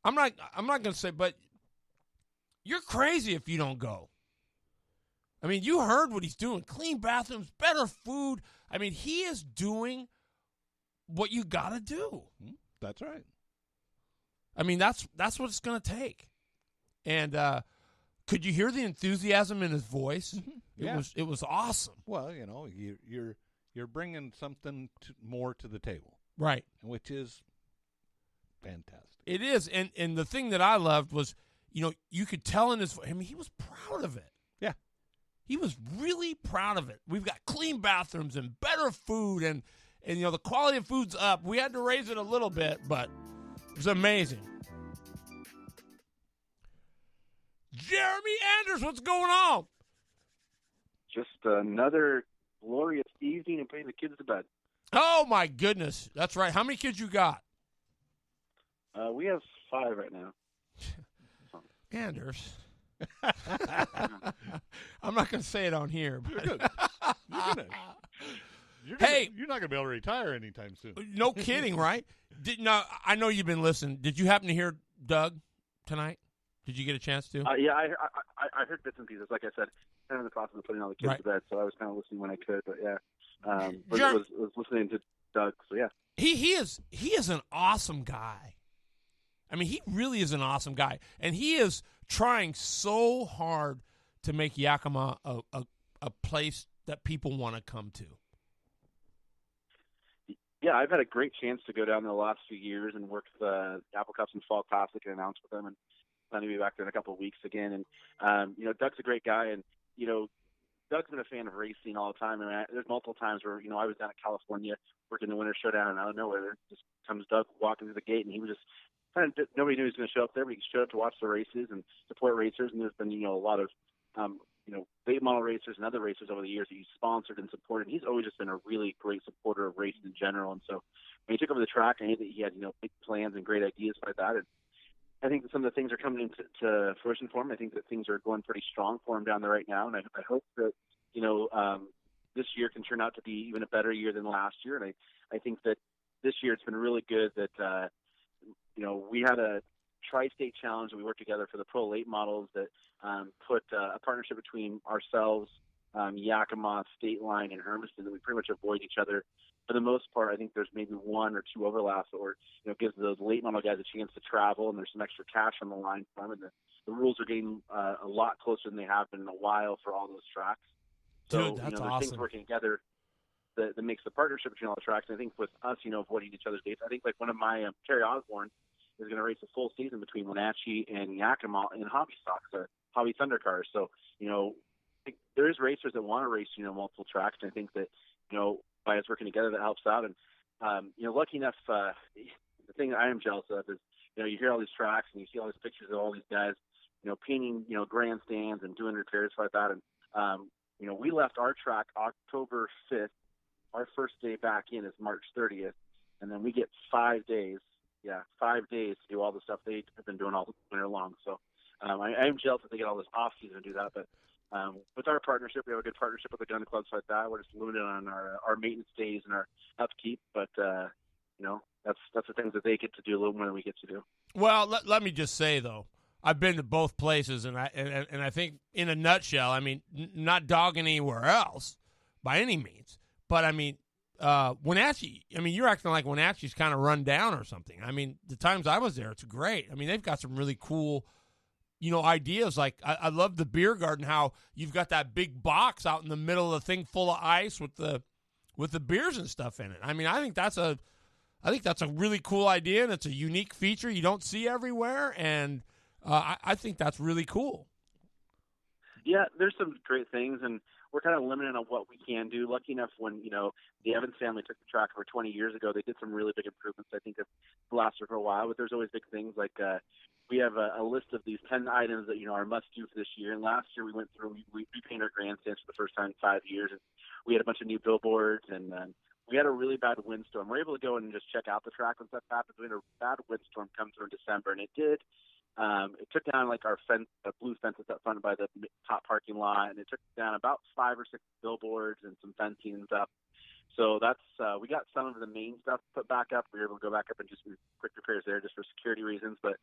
I'm not going to say, but you're crazy if you don't go. I mean, you heard what he's doing. Clean bathrooms, better food. I mean, he is doing what you got to do. That's right. I mean, that's what it's going to take. And could you hear the enthusiasm in his voice? Yeah. It was awesome. Well, you're bringing something more to the table, right? Which is fantastic. It is, and the thing that I loved was, you could tell in his. I mean, he was proud of it. Yeah, he was really proud of it. We've got clean bathrooms and better food, and the quality of food's up. We had to raise it a little bit, but it was amazing. Jeremy Anders, what's going on? Just another glorious evening and putting the kids to bed. Oh, my goodness. That's right. How many kids you got? We have 5 right now. Anders. I'm not going to say it on here. You're But good. Hey. You're not going to be able to retire anytime soon. No kidding, right? Now, I know you've been listening. Did you happen to hear Doug tonight? Did you get a chance to? Yeah, I heard bits and pieces. Like I said, kind of in the process of putting all the kids Right. to bed, so I was kind of listening when I could. But yeah, Jer- was listening to Doug. So yeah, He is an awesome guy. I mean, he really is an awesome guy, and he is trying so hard to make Yakima a place that people want to come to. yeah, I've had a great chance to go down there the last few years and work the Apple Cups and Fall Classic and announce with them, and plan to be back there in a couple of weeks again. And Doug's a great guy, and Doug's been a fan of racing all the time. And there's multiple times where I was down in California working the Winter Showdown, and out of nowhere there just comes Doug walking through the gate, and he was just nobody knew he was going to show up there, but he showed up to watch the races and support racers. And there's been a lot of late model racers and other racers over the years that he's sponsored and supported. He's always just been a really great supporter of racing in general. And so when he took over the track, I knew that he had big plans and great ideas like that. And I think that some of the things are coming into fruition for him. I think that things are going pretty strong for him down there right now, and I hope that this year can turn out to be even a better year than last year. And I think that this year it's been really good that we had a tri-state challenge that we worked together for the pro late models that put a partnership between ourselves, Yakima, State Line, and Hermiston, that we pretty much avoid each other. For the most part, I think there's maybe 1 or 2 overlaps, or gives those late model guys a chance to travel, and there's some extra cash on the line for them. And the rules are getting a lot closer than they have been in a while for all those tracks. So Dude, that's there's awesome. things working together that makes the partnership between all the tracks. And I think with us, avoiding each other's dates, I think like one of my Terry Osborne is going to race a full season between Wenatchee and Yakima in hobby stocks, hobby Thunder cars. So there is racers that want to race multiple tracks, and I think that by us working together that helps out. And lucky enough, the thing that I am jealous of is you hear all these tracks and you see all these pictures of all these guys painting grandstands and doing repairs like that. And we left our track October 5th. Our first day back in is March 30th, and then we get 5 days. Yeah, 5 days to do all the stuff they have been doing all winter long. So I am jealous that they get all this off season to do that. But with our partnership, we have a good partnership with the gun clubs like that. We're just limited on our maintenance days and our upkeep. But that's the things that they get to do a little more than we get to do. Well, let me just say though, I've been to both places, and I think in a nutshell, I mean, not dogging anywhere else by any means, but I mean, Wenatchee, I mean, you're acting like Wenatchee's kind of run down or something. I mean, the times I was there, it's great. I mean, they've got some really cool, ideas. Like I love the beer garden, how you've got that big box out in the middle of the thing full of ice with the beers and stuff in it. I mean, I think that's a really cool idea, and it's a unique feature you don't see everywhere, and I think that's really cool. Yeah, there's some great things, and we're kind of limited on what we can do. Lucky enough, when the Evans family took the track over 20 years ago, they did some really big improvements. I think have lasted for a while, but there's always big things like we have a list of these 10 items that are must do for this year. And last year we went through, we repainted our grandstands for the first time in 5 years, and we had a bunch of new billboards, and we had a really bad windstorm. We're able to go in and just check out the track when stuff happens. We had a bad windstorm come through in December, and it did. It took down like our fence, a blue fence that's up front by the top parking lot, and it took down about 5 or 6 billboards and some fencing and stuff. So that's we got some of the main stuff put back up. We were able to go back up and just do quick repairs there just for security reasons, but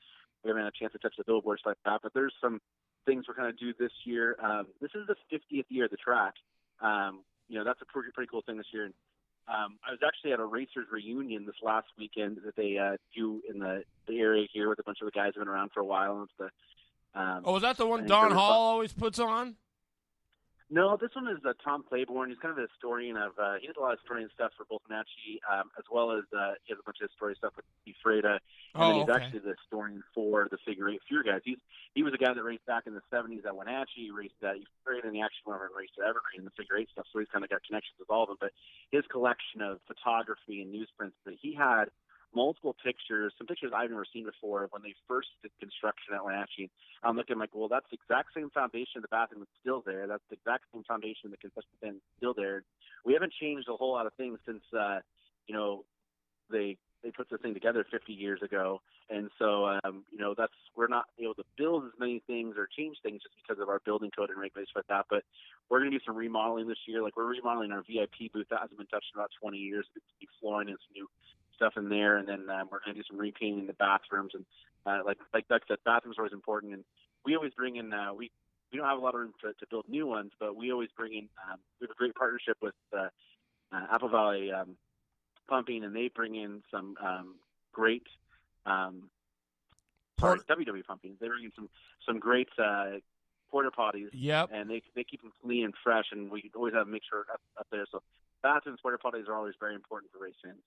we haven't had a chance to touch the billboards like that. But there's some things we're going to do this year. This is the 50th year of the track. That's a pretty cool thing this year. And I was actually at a racers reunion this last weekend that they do in the area here with a bunch of the guys who've been around for a while. And it's was that the one Don Hall always puts on? No, this one is Tom Claiborne. He's kind of a historian of he does a lot of historian stuff for both Wenatchee as well as he has a bunch of historian stuff with Steve Freda. And then he's actually the historian for the figure eight fear guys. He was a guy that raced back in the 70s at Wenatchee. He raced at Freda, and he actually went over and raced at Evergreen in the figure eight stuff. So he's kind of got connections with all of them. But his collection of photography and newsprints that he had multiple pictures, some pictures I've never seen before of when they first did construction at Wenatchee. I'm looking like, well, that's the exact same foundation of the bathroom that's still there. That's the exact same foundation of the concession stand still there. We haven't changed a whole lot of things since, they put this thing together 50 years ago. And so, we're not able to build as many things or change things just because of our building code and regulations like that. But we're going to do some remodeling this year. Like, we're remodeling our VIP booth. That hasn't been touched in about 20 years. It's new flooring and some new stuff in there. And then we're going to do some repainting the bathrooms. And like Doug said, bathrooms are always important. And we always bring in, we don't have a lot of room to build new ones, but we always bring in, we have a great partnership with Apple Valley Pumping, and they bring in some great WW Pumping. They bring in some great porta potties. Yep. And they keep them clean and fresh, and we always have to make sure up there. So bathrooms, porta potties are always very important for race fans.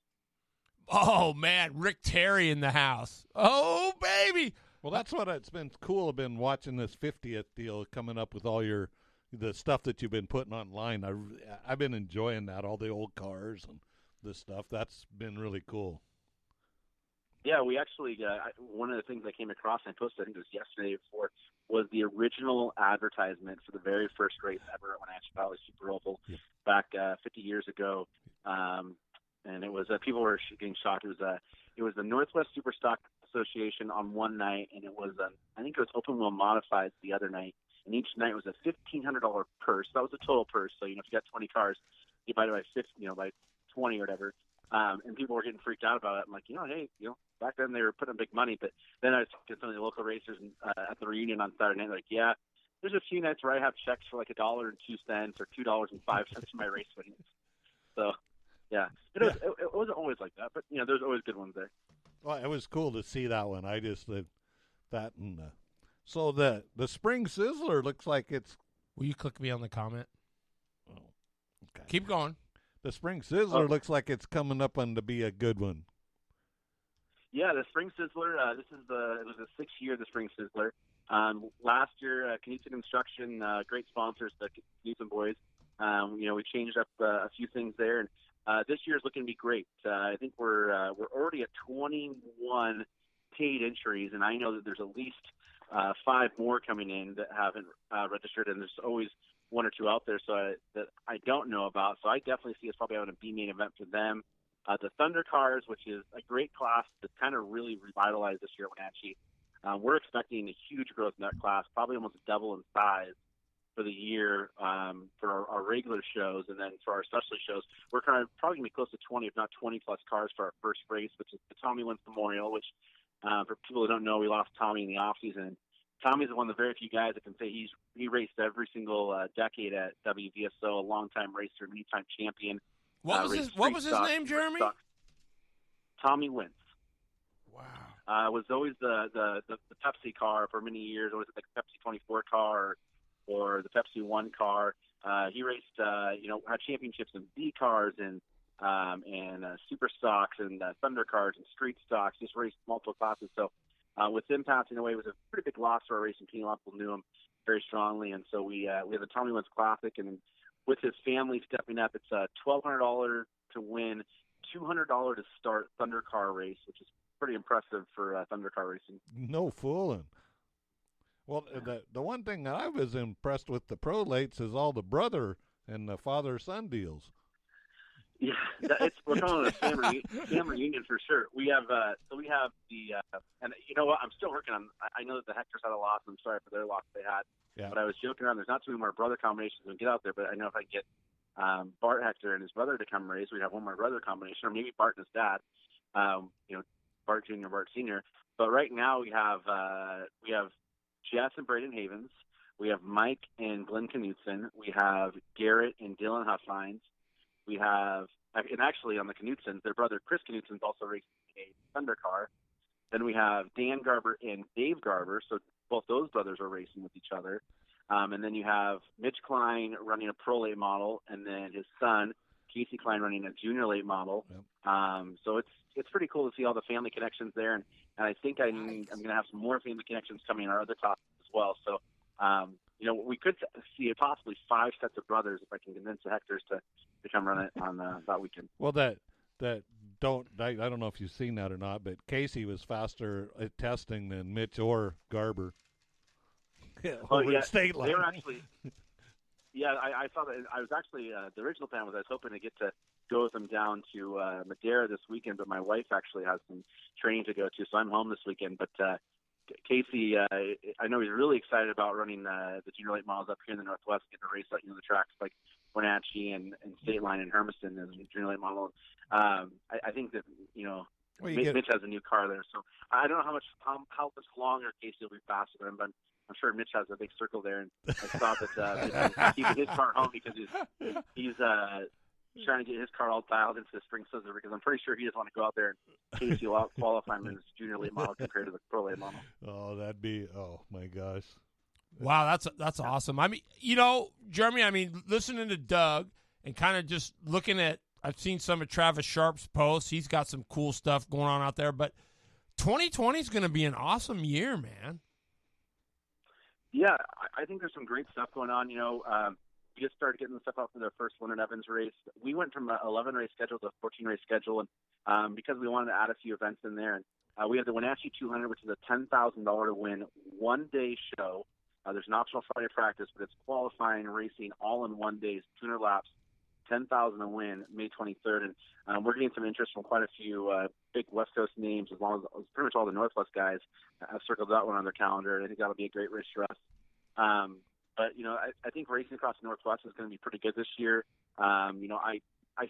Oh man, Rick Terry in the house. Oh baby. Well, that's what it's been cool. I've been watching this 50th deal, coming up with all the stuff that you've been putting online. I've been enjoying that, all the old cars and this stuff. That's been really cool. Yeah, we actually, one of the things I came across, and I posted, I think it was yesterday before, was the original advertisement for the very first race ever at Wenatchee Valley Super Oval back 50 years ago. And it was, people were getting shocked. It was the Northwest Superstock Association on one night, and it was, I think it was open wheel modified the other night. And each night was a $1,500 purse. That was the total purse. So, if you got 20 cars, you divide it by 50, by 20 or whatever. And people were getting freaked out about it. I'm like, hey, back then they were putting big money. But then I was talking to some of the local racers at the reunion on Saturday night. Like, yeah, there's a few nights where I have checks for like $1.02 or $2.05 for my race winnings. So, yeah, it wasn't always like that. But, there's always good ones there. Well, it was cool to see that one. I just that and so the Spring Sizzler looks like it's. Will you click me on the comment? Oh, okay. Keep going. The Spring Sizzler looks like it's coming up on to be a good one. Yeah, the Spring Sizzler. It was the 6th year of the Spring Sizzler. Last year, Knutson Construction, great sponsors, the Knutson boys. We changed up a few things there, and this year is looking to be great. I think we're already at 21 paid entries, and I know that there's at least 5 more coming in that haven't registered, and there's always 1 or 2 out there that I don't know about. So I definitely see us probably having a B-main event for them. The Thunder Cars, which is a great class that's kind of really revitalized this year at Wenatchee. We're expecting a huge growth in that class, probably almost double in size for the year for our regular shows. And then for our specialty shows, we're probably going to be close to 20, if not 20-plus cars for our first race, which is the Tommy Wentz Memorial, which for people who don't know, we lost Tommy in the offseason. Tommy's one of the very few guys that can say he raced every single decade at WVSO, a long-time racer, many-time champion. What was his name, Jeremy? Tommy Wentz. Wow. Was always the Pepsi car for many years, always the Pepsi 24 car or the Pepsi 1 car. He raced, had championships in B cars and super stocks and Thunder cars and street stocks. Just raced multiple classes. So with him passing away, it was a pretty big loss for our racing team. A lot of people knew him very strongly, and so we have the Tommy Wentz Classic, and with his family stepping up, it's $1,200 to win, $200 to start Thunder Car race, which is pretty impressive for Thunder Car racing. No fooling. Well, the one thing that I was impressed with the prolates is all the brother and the father-son deals. Yeah, we're calling it a family reunion for sure. We have and you know what? I'm still working on. I know that the Hectors had a loss. I'm sorry for their loss they had. Yeah. But I was joking around. There's not too many more brother combinations we can get out there. But I know if I can get Bart Hector and his brother to come race, we'd have one more brother combination, or maybe Bart and his dad. Bart Jr., Bart Sr. But right now we have Jess and Braden Havens. We have Mike and Glenn Knutson. We have Garrett and Dylan Huffines. We have, and actually on the Knutsons, their brother Chris Knutson's also racing a Thunder car. Then we have Dan Garber and Dave Garber, so both those brothers are racing with each other. And then you have Mitch Klein running a Pro Late model, and then his son Casey Klein running a Junior Late model. Yep. So it's pretty cool to see all the family connections there, and I think I'm going to have some more family connections coming in our other classes as well. So we could see possibly 5 sets of brothers if I can convince the Hectors to come run it on that weekend. Well, that I don't know if you've seen that or not, but Casey was faster at testing than Mitch or Garber. Over at State Line. They were actually. Yeah, I saw that. I was actually the original plan was I was hoping to get to go with them down to Madeira this weekend, but my wife actually has some training to go to, so I'm home this weekend. But Casey, I know he's really excited about running the junior late models up here in the Northwest, getting to race out the tracks like Wenatchee and State Line and Hermiston as a junior late model. I think that Mitch has a new car there, so I don't know how much longer Casey will be faster than him, but I'm sure Mitch has a big circle there, and I saw that he's keeping his car home because he's trying to get his car all dialed into the spring scissor, because I'm pretty sure he doesn't want to go out there and Casey will out qualify him in his junior late model compared to the pro late model. Oh, oh my gosh. Wow, that's awesome. I mean, Jeremy, listening to Doug and kind of just looking at, I've seen some of Travis Sharp's posts. He's got some cool stuff going on out there, but 2020 is going to be an awesome year, man. Yeah, I think there's some great stuff going on. We just started getting the stuff out for the first Leonard Evans race. We went from an 11-race schedule to a 14-race schedule, and because we wanted to add a few events in there. And we have the Wenatchee 200, which is a $10,000 to win one-day show. There's an optional Friday practice, but it's qualifying racing all in 1 day, 200 laps, $10,000 to win May 23rd. And we're getting some interest from quite a few big West Coast names, as long as pretty much all the Northwest guys have circled that one on their calendar. And I think that'll be a great race for us. But I think racing across the Northwest is going to be pretty good this year. I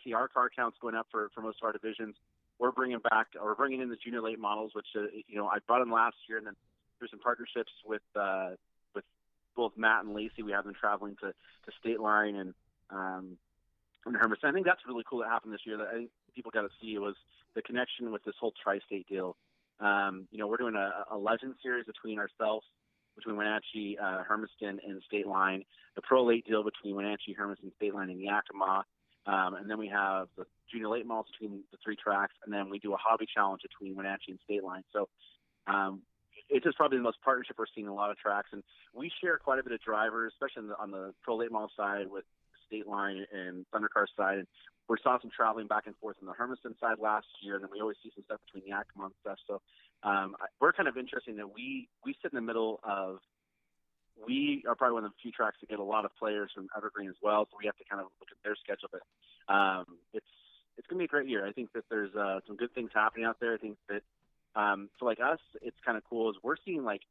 see our car counts going up for most of our divisions. We're bringing in the junior late models, which I brought in last year, and then there's some partnerships with both Matt and Lacey. We have them traveling to State Line and Hermiston. I think that's really cool that happened this year. That I think people got to see was the connection with this whole tri-state deal. We're doing a legend series between ourselves, between Wenatchee, Hermiston, and State Line. The pro late deal between Wenatchee, Hermiston, State Line, and Yakima. And then we have the junior late models between the three tracks, and then we do a hobby challenge between Wenatchee and State Line. So it's just probably the most partnership we're seeing in a lot of tracks. And we share quite a bit of drivers, especially on the pro late model side with State Line and Thundercar side. And we saw some traveling back and forth on the Hermiston side last year, and then we always see some stuff between Yakima and stuff. So we're kind of interesting that we sit in the middle of, we are probably one of the few tracks that get a lot of players from Evergreen as well, so we have to kind of look at their schedule. But it's going to be a great year. I think that there's some good things happening out there. I think that for like us, it's kind of cool is we're seeing like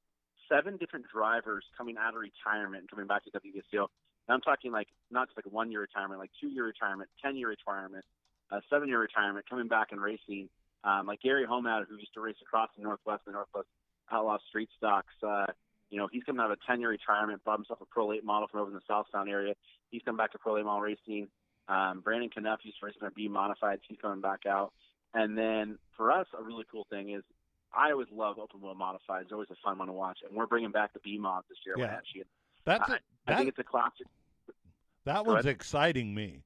7 different drivers coming out of retirement and coming back to WBSCO. And I'm talking like not just like a 1-year retirement, like 2-year retirement, 10-year retirement, 7-year retirement, coming back and racing. Like Gary Homad, who used to race across the Northwest Outlaw Street Stocks. He's coming out of a 10-year retirement, bought himself a pro late model from over in the South Sound area. He's come back to pro late model racing. Brandon Knuff used to race in our B modifieds. He's coming back out. And then for us, a really cool thing is I always love open wheel modifieds. It's always a fun one to watch. And we're bringing back the B mod this year. Yeah. I think it's a classic. That one's exciting me.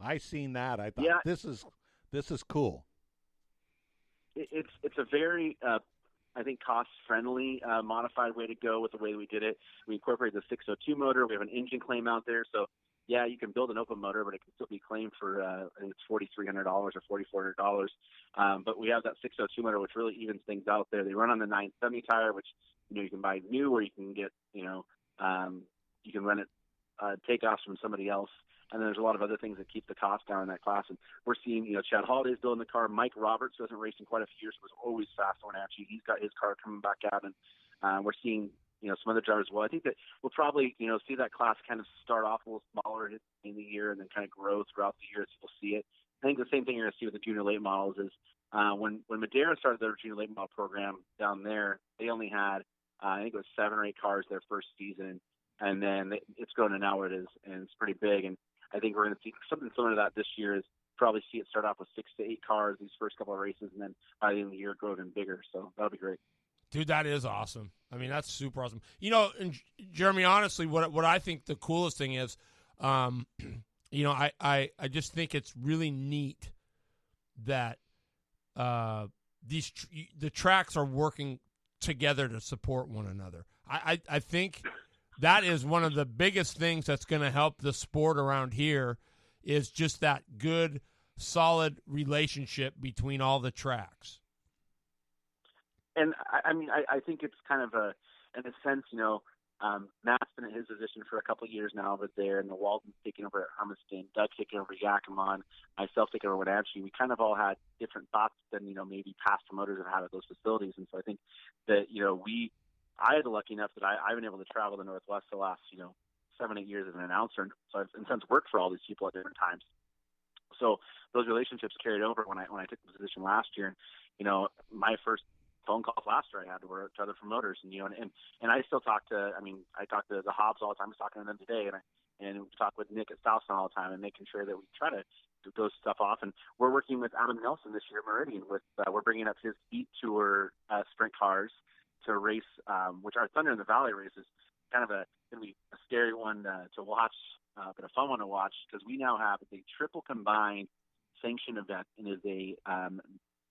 I seen that. I thought this is cool. It's a very I think cost-friendly modified way to go with the way we did it. We incorporated the 602 motor. We have an engine claim out there. So, yeah, you can build an open motor, but it can still be claimed for, I think it's $4,300 or $4,400. But we have that 602 motor, which really evens things out there. They run on the 970 tire, which, you can buy new, or you can get, you can rent it takeoffs from somebody else. And then there's a lot of other things that keep the cost down in that class. And we're seeing, Chad Holliday's building the car. Mike Roberts, who hasn't raced in quite a few years, was always fast on Wenatchee. He's got his car coming back out. And we're seeing, some other drivers as well. I think that we'll probably, see that class kind of start off a little smaller in the year and then kind of grow throughout the year as people see it. I think the same thing you're going to see with the junior late models is when Madeira started their junior late model program down there, they only had, I think it was 7 or 8 cars their first season. And then it's grown to now where it is, and it's pretty big. And I think we're going to see something similar to that this year. Is probably see it start off with 6 to 8 cars these first couple of races, and then by the end of the year, grow even bigger. So that'll be great. Dude, that is awesome. I mean, that's super awesome. And Jeremy, honestly, what I think the coolest thing is, I just think it's really neat that the tracks are working together to support one another. I think that is one of the biggest things that's going to help the sport around here is just that good solid relationship between all the tracks. And I mean, I think it's kind of in a sense, Matt's been in his position for a couple of years now over there, and the Walton's taking over at Hermiston, Doug taking over Yakima, myself taking over Wenatchee. We kind of all had different thoughts than, maybe past promoters have had at those facilities. And so I think that, I had the lucky enough that I've been able to travel the Northwest the last, 7-8 years as an announcer. And so I've, in a sense, worked for all these people at different times. So those relationships carried over when I took the position last year. And, my first phone calls last year I had were to other promoters, and I still talk to. I talk to the Hobbs all the time. I was talking to them today, and we talk with Nick at Southtown all the time, and making sure that we try to do those stuff off. And we're working with Adam Nelson this year, Meridian. We're bringing up his Speed Tour sprint cars to race, which our Thunder in the Valley race is kind of going to be a scary one to watch, but a fun one to watch, because we now have a triple combined sanction event, and is a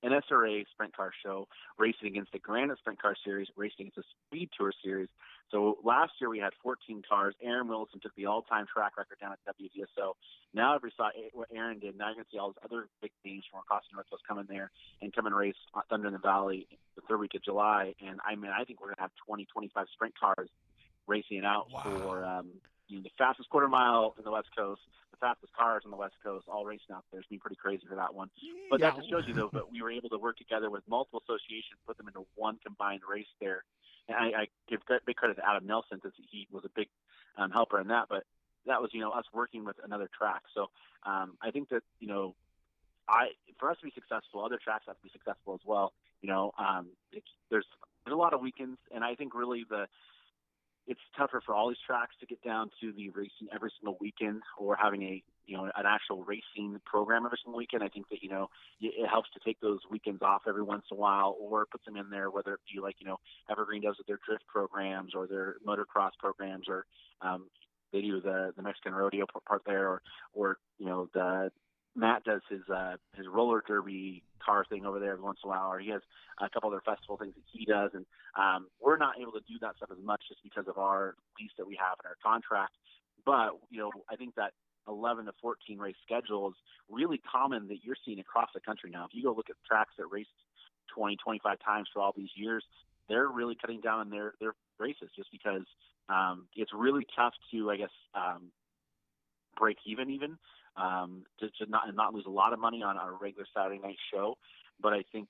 NSRA sprint car show racing against the Granite Sprint Car Series, racing against the Speed Tour Series. So last year we had 14 cars. Aaron Wilson took the all-time track record down at WDSO. Now everybody saw what Aaron did. Now you're going to see all those other big names from across the Northwest come in there and come and race Thunder in the Valley the third week of July. And I think we're going to have 20, 25 sprint cars racing it out for the fastest quarter mile in the West Coast, the fastest cars on the West Coast, all racing out there. It's been pretty crazy for that one. But that just shows you, though, that we were able to work together with multiple associations, put them into one combined race there. And I give big credit to Adam Nelson, because he was a big helper in that. But that was, us working with another track. So I think that, for us to be successful, other tracks have to be successful as well. There's a lot of weekends, and I think really it's tougher for all these tracks to get down to the racing every single weekend, or having an actual racing program every single weekend. I think that, it helps to take those weekends off every once in a while, or put them in there, whether it be like, Evergreen does with their drift programs or their motocross programs, or they do the Mexican rodeo part there, or the Matt does his roller derby car thing over there every once in a while, or he has a couple other festival things that he does, and we're not able to do that stuff as much just because of our lease that we have in our contract. But I think that 11 to 14 race schedule is really common that you're seeing across the country now. If you go look at tracks that raced 20, 25 times for all these years, they're really cutting down on their races, just because it's really tough to, I guess, break even to not lose a lot of money on our regular Saturday night show. But I think,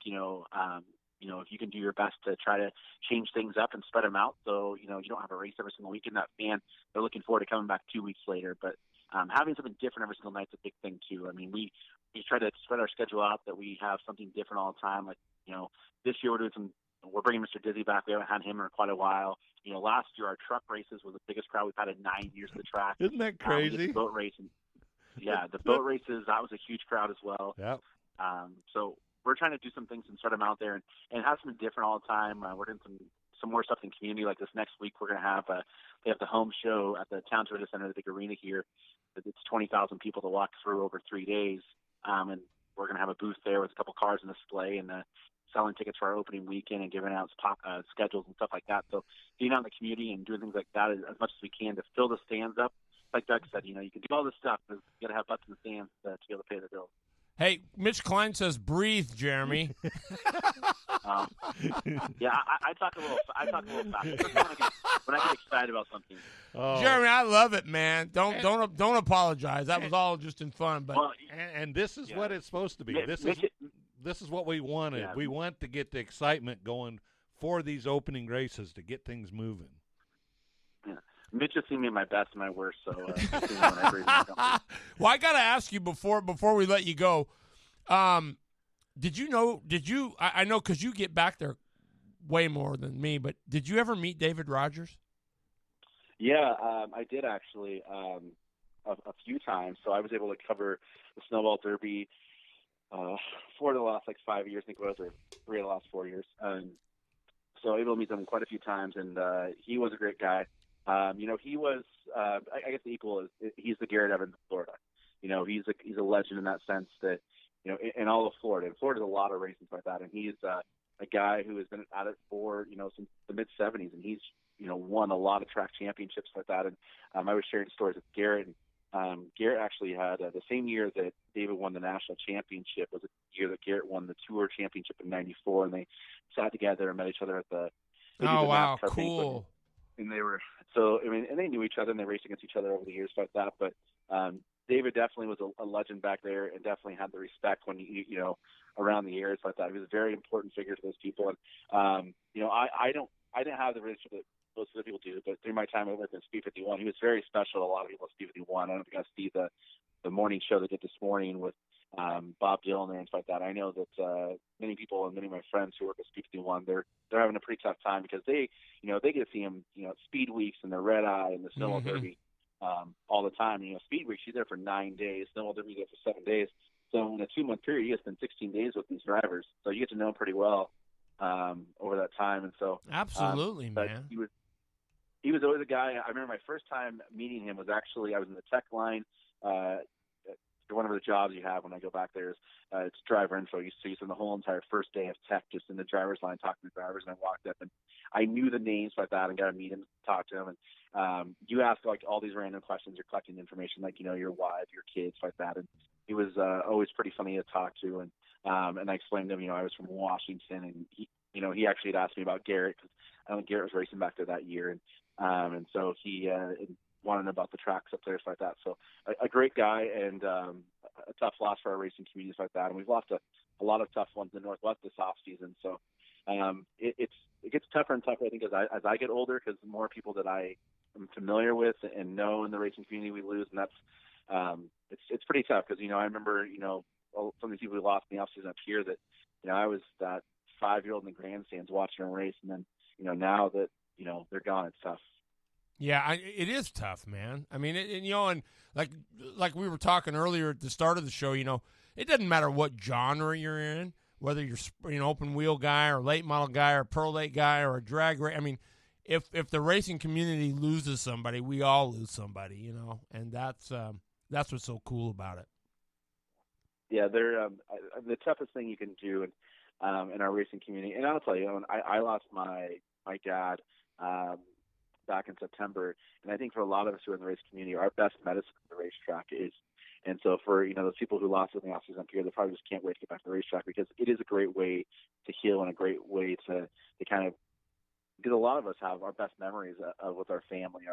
if you can do your best to try to change things up and spread them out, so, you don't have a race every single weekend, that fan, they're looking forward to coming back 2 weeks later. But having something different every single night is a big thing too. I mean, we try to spread our schedule out, that we have something different all the time. Like, this year we're bringing Mr. Dizzy back. We haven't had him in quite a while. Last year our truck races was the biggest crowd we've had in 9 years of the track. Isn't that crazy? The boat racing. Yeah, the boat races, that was a huge crowd as well. Yep. So we're trying to do some things and spread them out there, and have something different all the time. We're doing some more stuff in community. Like this next week, we're going to have they have the home show at the Town Toyota Center, the big arena here. It's 20,000 people to walk through over 3 days, and we're going to have a booth there with a couple cars on display, and selling tickets for our opening weekend, and giving out schedules and stuff like that. So being out in the community and doing things like that as much as we can to fill the stands up. Like Doug said, you can do all this stuff, but you got to have butts in the stands to be able to pay the bills. Hey, Mitch Klein says, "Breathe, Jeremy." Yeah, I talk a little fast. When I get excited about something. Oh. Jeremy, I love it, man. Don't apologize. That was all just in fun. But and this is what it's supposed to be. This is what we wanted. Yeah. We want to get the excitement going for these opening races to get things moving. Yeah. Mitch has seen me at my best and my worst, so well, I got to ask you before we let you go. Did you I know, because you get back there way more than me, but did you ever meet David Rogers? Yeah, I did actually a few times. So I was able to cover the Snowball Derby for the last 5 years, I think it was, or 3 of the last 4 years. So able to meet him quite a few times, and he was a great guy. He was, I guess the equal is, he's the Garrett Evans of Florida. He's a legend in that sense that, in all of Florida. And Florida's a lot of races like that. And he's a guy who has been at it for, since the mid-'70s. And he's, won a lot of track championships like that. And I was sharing stories with Garrett. And Garrett actually had the same year that David won the national championship was the year that Garrett won the tour championship in '94, and they sat together and met each other at they did Oh, the wow, NASCAR banquet. cool. And they were and they knew each other and they raced against each other over the years like that. But David definitely was a legend back there and definitely had the respect when you know around the years like that. He was a very important figure to those people. And I didn't have the relationship that most other people do, but through my time over at Speed 51, he was very special to a lot of people at Speed 51. I don't think I see the morning show they did this morning with Bob Dylan and stuff like that. I know that many people and many of my friends who work at Speed 51, they're having a pretty tough time because they get to see him, at Speed Weeks and the Red Eye and the Snowball Derby all the time. Speed Weeks, he's there for 9 days. Snowball Derby, he's there for 7 days. So in a 2-month period, you get to spend 16 days with these drivers. So you get to know him pretty well over that time. And so Absolutely, man. He was always a guy. I remember my first time meeting him was actually I was in the tech line. One of the jobs you have when I go back there is it's driver info. You spend the whole entire first day of tech just in the driver's line talking to drivers. And I walked up and I knew the names like that and got to meet him, talk to him. And you ask like all these random questions. You're collecting information like your wife, your kids, like that. And he was always pretty funny to talk to. And I explained to him, I was from Washington, and he actually had asked me about Garrett because I think Garrett was racing back there that year, and so he wanted to know about the tracks up there, stuff like that. So a great guy and a tough loss for our racing communities like that. And we've lost a lot of tough ones in the Northwest this off season. So it gets tougher and tougher, I think, as I get older, because the more people that I am familiar with and know in the racing community we lose, and that's it's pretty tough because I remember some of these people we lost in the off season up here that I was that 5-year-old in the grandstands watching them race, and then now that they're gone, it's tough. Yeah, it is tough, man. I mean, and like we were talking earlier at the start of the show, it doesn't matter what genre you're in, whether you're open wheel guy or late model guy or pro late guy or a drag race. I mean, if the racing community loses somebody, we all lose somebody, and that's what's so cool about it. Yeah, they're the toughest thing you can do in our racing community. And I'll tell you, I lost my dad back in September, and I think for a lot of us who are in the race community, our best medicine at the racetrack is. And so for those people who lost in the off season here, they probably just can't wait to get back to the racetrack because it is a great way to heal and a great way to kind of, because a lot of us have our best memories with our family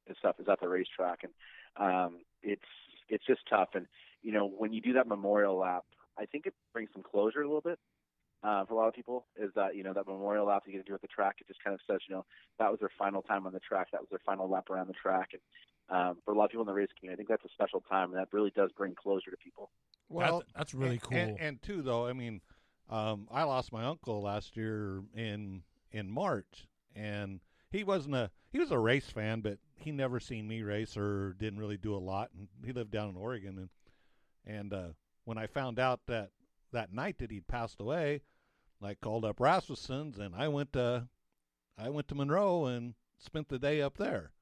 and stuff is at the racetrack, and it's just tough. And when you do that memorial lap, I think it brings some closure a little bit. For a lot of people is that, that memorial lap you get to do at the track, it just kind of says, that was their final time on the track. That was their final lap around the track. And for a lot of people in the race community, I think that's a special time, and that really does bring closure to people. Well, that's really cool. And too, though, I mean, I lost my uncle last year in March, and he was a race fan, but he never seen me race or didn't really do a lot. And he lived down in Oregon, and when I found out that night that he'd passed away, I called up Rasmussen's, and I went to Monroe and spent the day up there.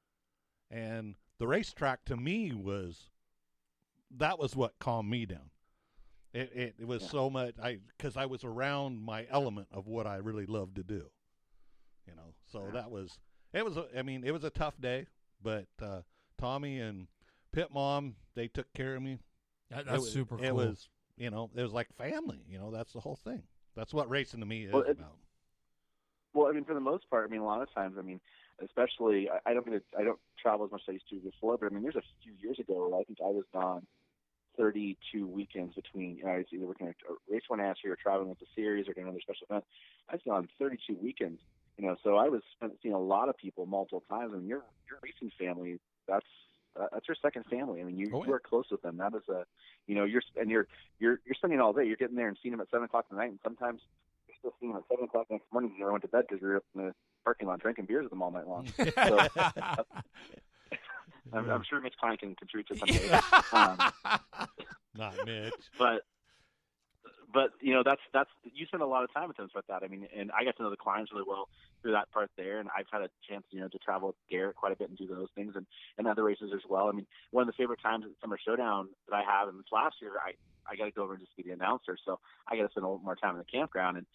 And the racetrack to me was what calmed me down. It was so much because I was around my element of what I really love to do. So it was a tough day, but Tommy and Pit Mom, they took care of me. That's super cool. It was like family. That's the whole thing. That's what racing to me is about. Well, I mean, for the most part, a lot of times, especially I don't travel as much as I used to before, but there's a few years ago where I think I was gone 32 weekends between. I was either working at a race one last year or traveling with the series or doing another special event. I was gone 32 weekends. So I was seeing a lot of people multiple times. Your racing family, that's your second family. You are close with them. That is you're spending all day. You're getting there and seeing them at 7:00 at night, and sometimes you're still seeing them at 7:00 next morning. You never went to bed because you're up in the parking lot drinking beers with them all night long. So, I'm sure Mitch Klein can contribute to something. Not Mitch, but that's you spend a lot of time with them like that. And I got to know the Kleins really well through that part there, and I've had a chance, to travel with Garrett quite a bit and do those things and other races as well. One of the favorite times at Summer Showdown that I have, and this last year, I got to go over and just be the announcer, so I got to spend a little more time in the campground, and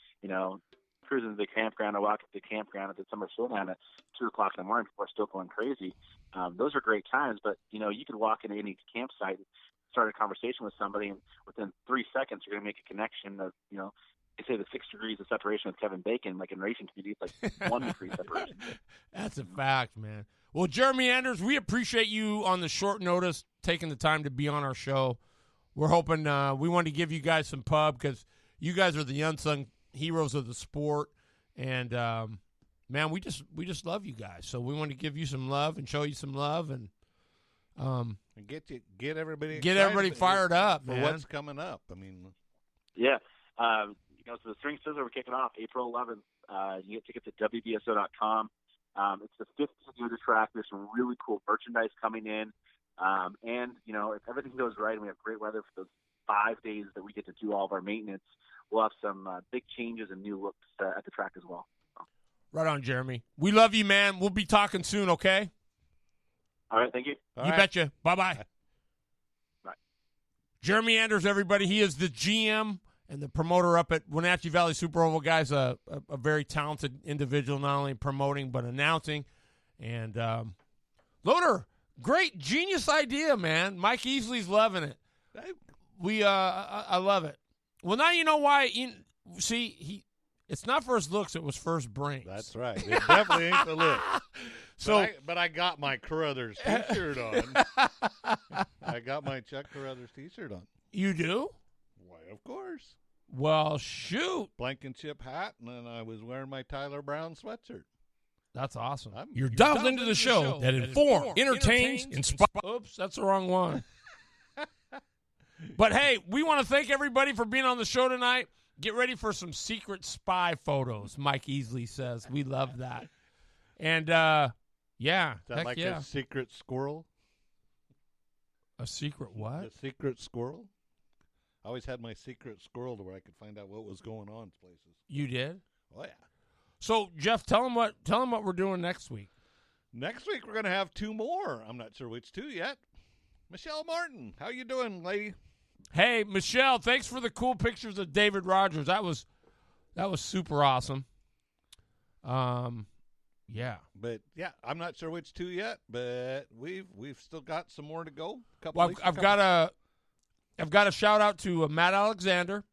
cruising to the campground. I walk to the campground at the Summer Showdown at 2 o'clock in the morning. People are still going crazy. Those are great times, but, you know, you can walk into any campsite and start a conversation with somebody, and within 3 seconds, you're going to make a connection of, you know, they say the 6 degrees of separation with Kevin Bacon, like in racing community, it's like 1 degree separation. That's a fact, man. Well, Jeremy Anders, we appreciate you on the short notice taking the time to be on our show. We're hoping we want to give you guys some pub because you guys are the unsung heroes of the sport, and man, we just love you guys. So we want to give you some love and show you some love, and get everybody fired up for man. What's coming up. I mean, yeah. You know, so the String Sizzler, we're kicking off April 11th. You get tickets at WBSO.com. It's the 15th year of the track. There's some really cool merchandise coming in. And, you know, if everything goes right and we have great weather for those 5 days that we get to do all of our maintenance, we'll have some big changes and new looks at the track as well. Right on, Jeremy. We love you, man. We'll be talking soon, okay? All right, thank you. You betcha. Bye-bye. Bye. Jeremy Anders, everybody. He is the GM and the promoter up at Wenatchee Valley Super Oval. Guy's a very talented individual, not only promoting but announcing. And Loader, great genius idea, man. Mike Easley's loving it. I love it. Well, now you know why. It's not for his looks; it was for his brains. That's right. It definitely ain't the look. So, but I got my Carruthers T-shirt on. I got my Chuck Carruthers T-shirt on. You do? Why, of course. Well, shoot. Blankenship hat, and then I was wearing my Tyler Brown sweatshirt. That's awesome. You're dialed into the show that informs, entertains, inspires. Oops, that's the wrong one. But, hey, we want to thank everybody for being on the show tonight. Get ready for some secret spy photos, Mike Easley says. We love that. And, yeah. Is that like a secret squirrel? A secret what? A secret squirrel? I always had my secret squirrel to where I could find out what was going on places. You did? Oh, yeah. So, Jeff, tell them what we're doing next week. Next week we're going to have 2 more. I'm not sure which 2 yet. Michelle Martin, how you doing, lady? Hey, Michelle, thanks for the cool pictures of David Rogers. That was super awesome. Yeah. But yeah, I'm not sure which 2 yet, but we've still got some more to go. I've got a shout out to Matt Alexander.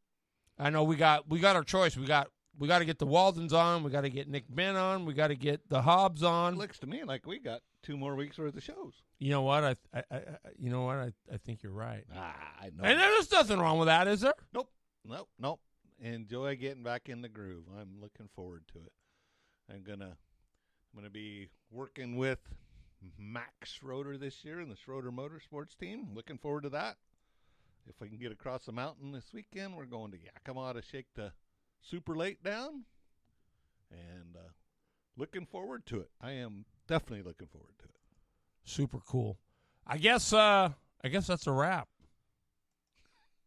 I know we got our choice. We got to get the Waldens on. We got to get Nick Ben on. We got to get the Hobbs on. It looks to me like we got 2 more weeks worth of shows. You know what? I think you're right. I know. And there's nothing wrong with that, is there? Nope. Enjoy getting back in the groove. I'm looking forward to it. I'm gonna be working with Max Schroeder this year in the Schroeder Motorsports team. Looking forward to that. If we can get across the mountain this weekend, we're going to Yakima to shake the Super Late down. And looking forward to it. I am definitely looking forward to it. Super cool. I guess that's a wrap.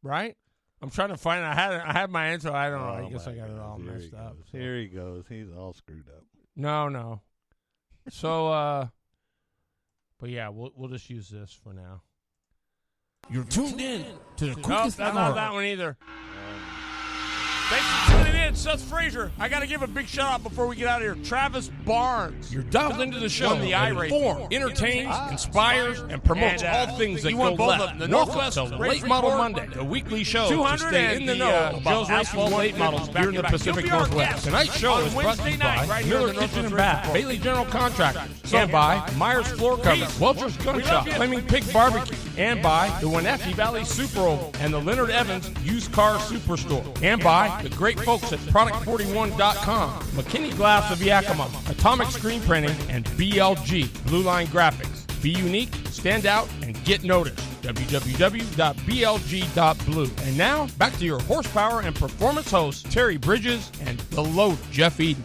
Right? I'm trying to find. I had my intro. I don't know. I guess I got it all messed up. So. Here he goes. He's all screwed up. No. So, but yeah, we'll just use this for now. You're tuned in to the quickest Nope, hour. not that one either. Thanks for tuning in, Seth Frazier. I got to give a big shout out before we get out of here. Travis Barnes. You're dialed into the show Won the that iRacing. informs, entertains, inspires, and promotes And, all things that you go won both left. of them. The Welcome Northwest to Race Late Model Report, Monday, the weekly show 200 to stay in the and know the, about Joe's Racing asphalt late 150 models back here in to the back. Pacific You'll be our Northwest. guest Tonight's show on is brought to Wednesday you night by right here in Miller the Kitchen Northwest and Race Bath, Report. Bailey General Contractors, and by Myers Floor Covers, Welch's Gun Shop, Flaming Pig Barbecue, and by the Wenatchee Valley Super Oval and the Leonard Evans Used Car Superstore, and by the great folks at Product41.com, McKinney Glass of Yakima, Atomic Screen Printing, and BLG, Blue Line Graphics. Be unique, stand out, and get noticed. www.blg.blue. And now, back to your horsepower and performance hosts, Terry Bridges and the Load, Jeff Eden.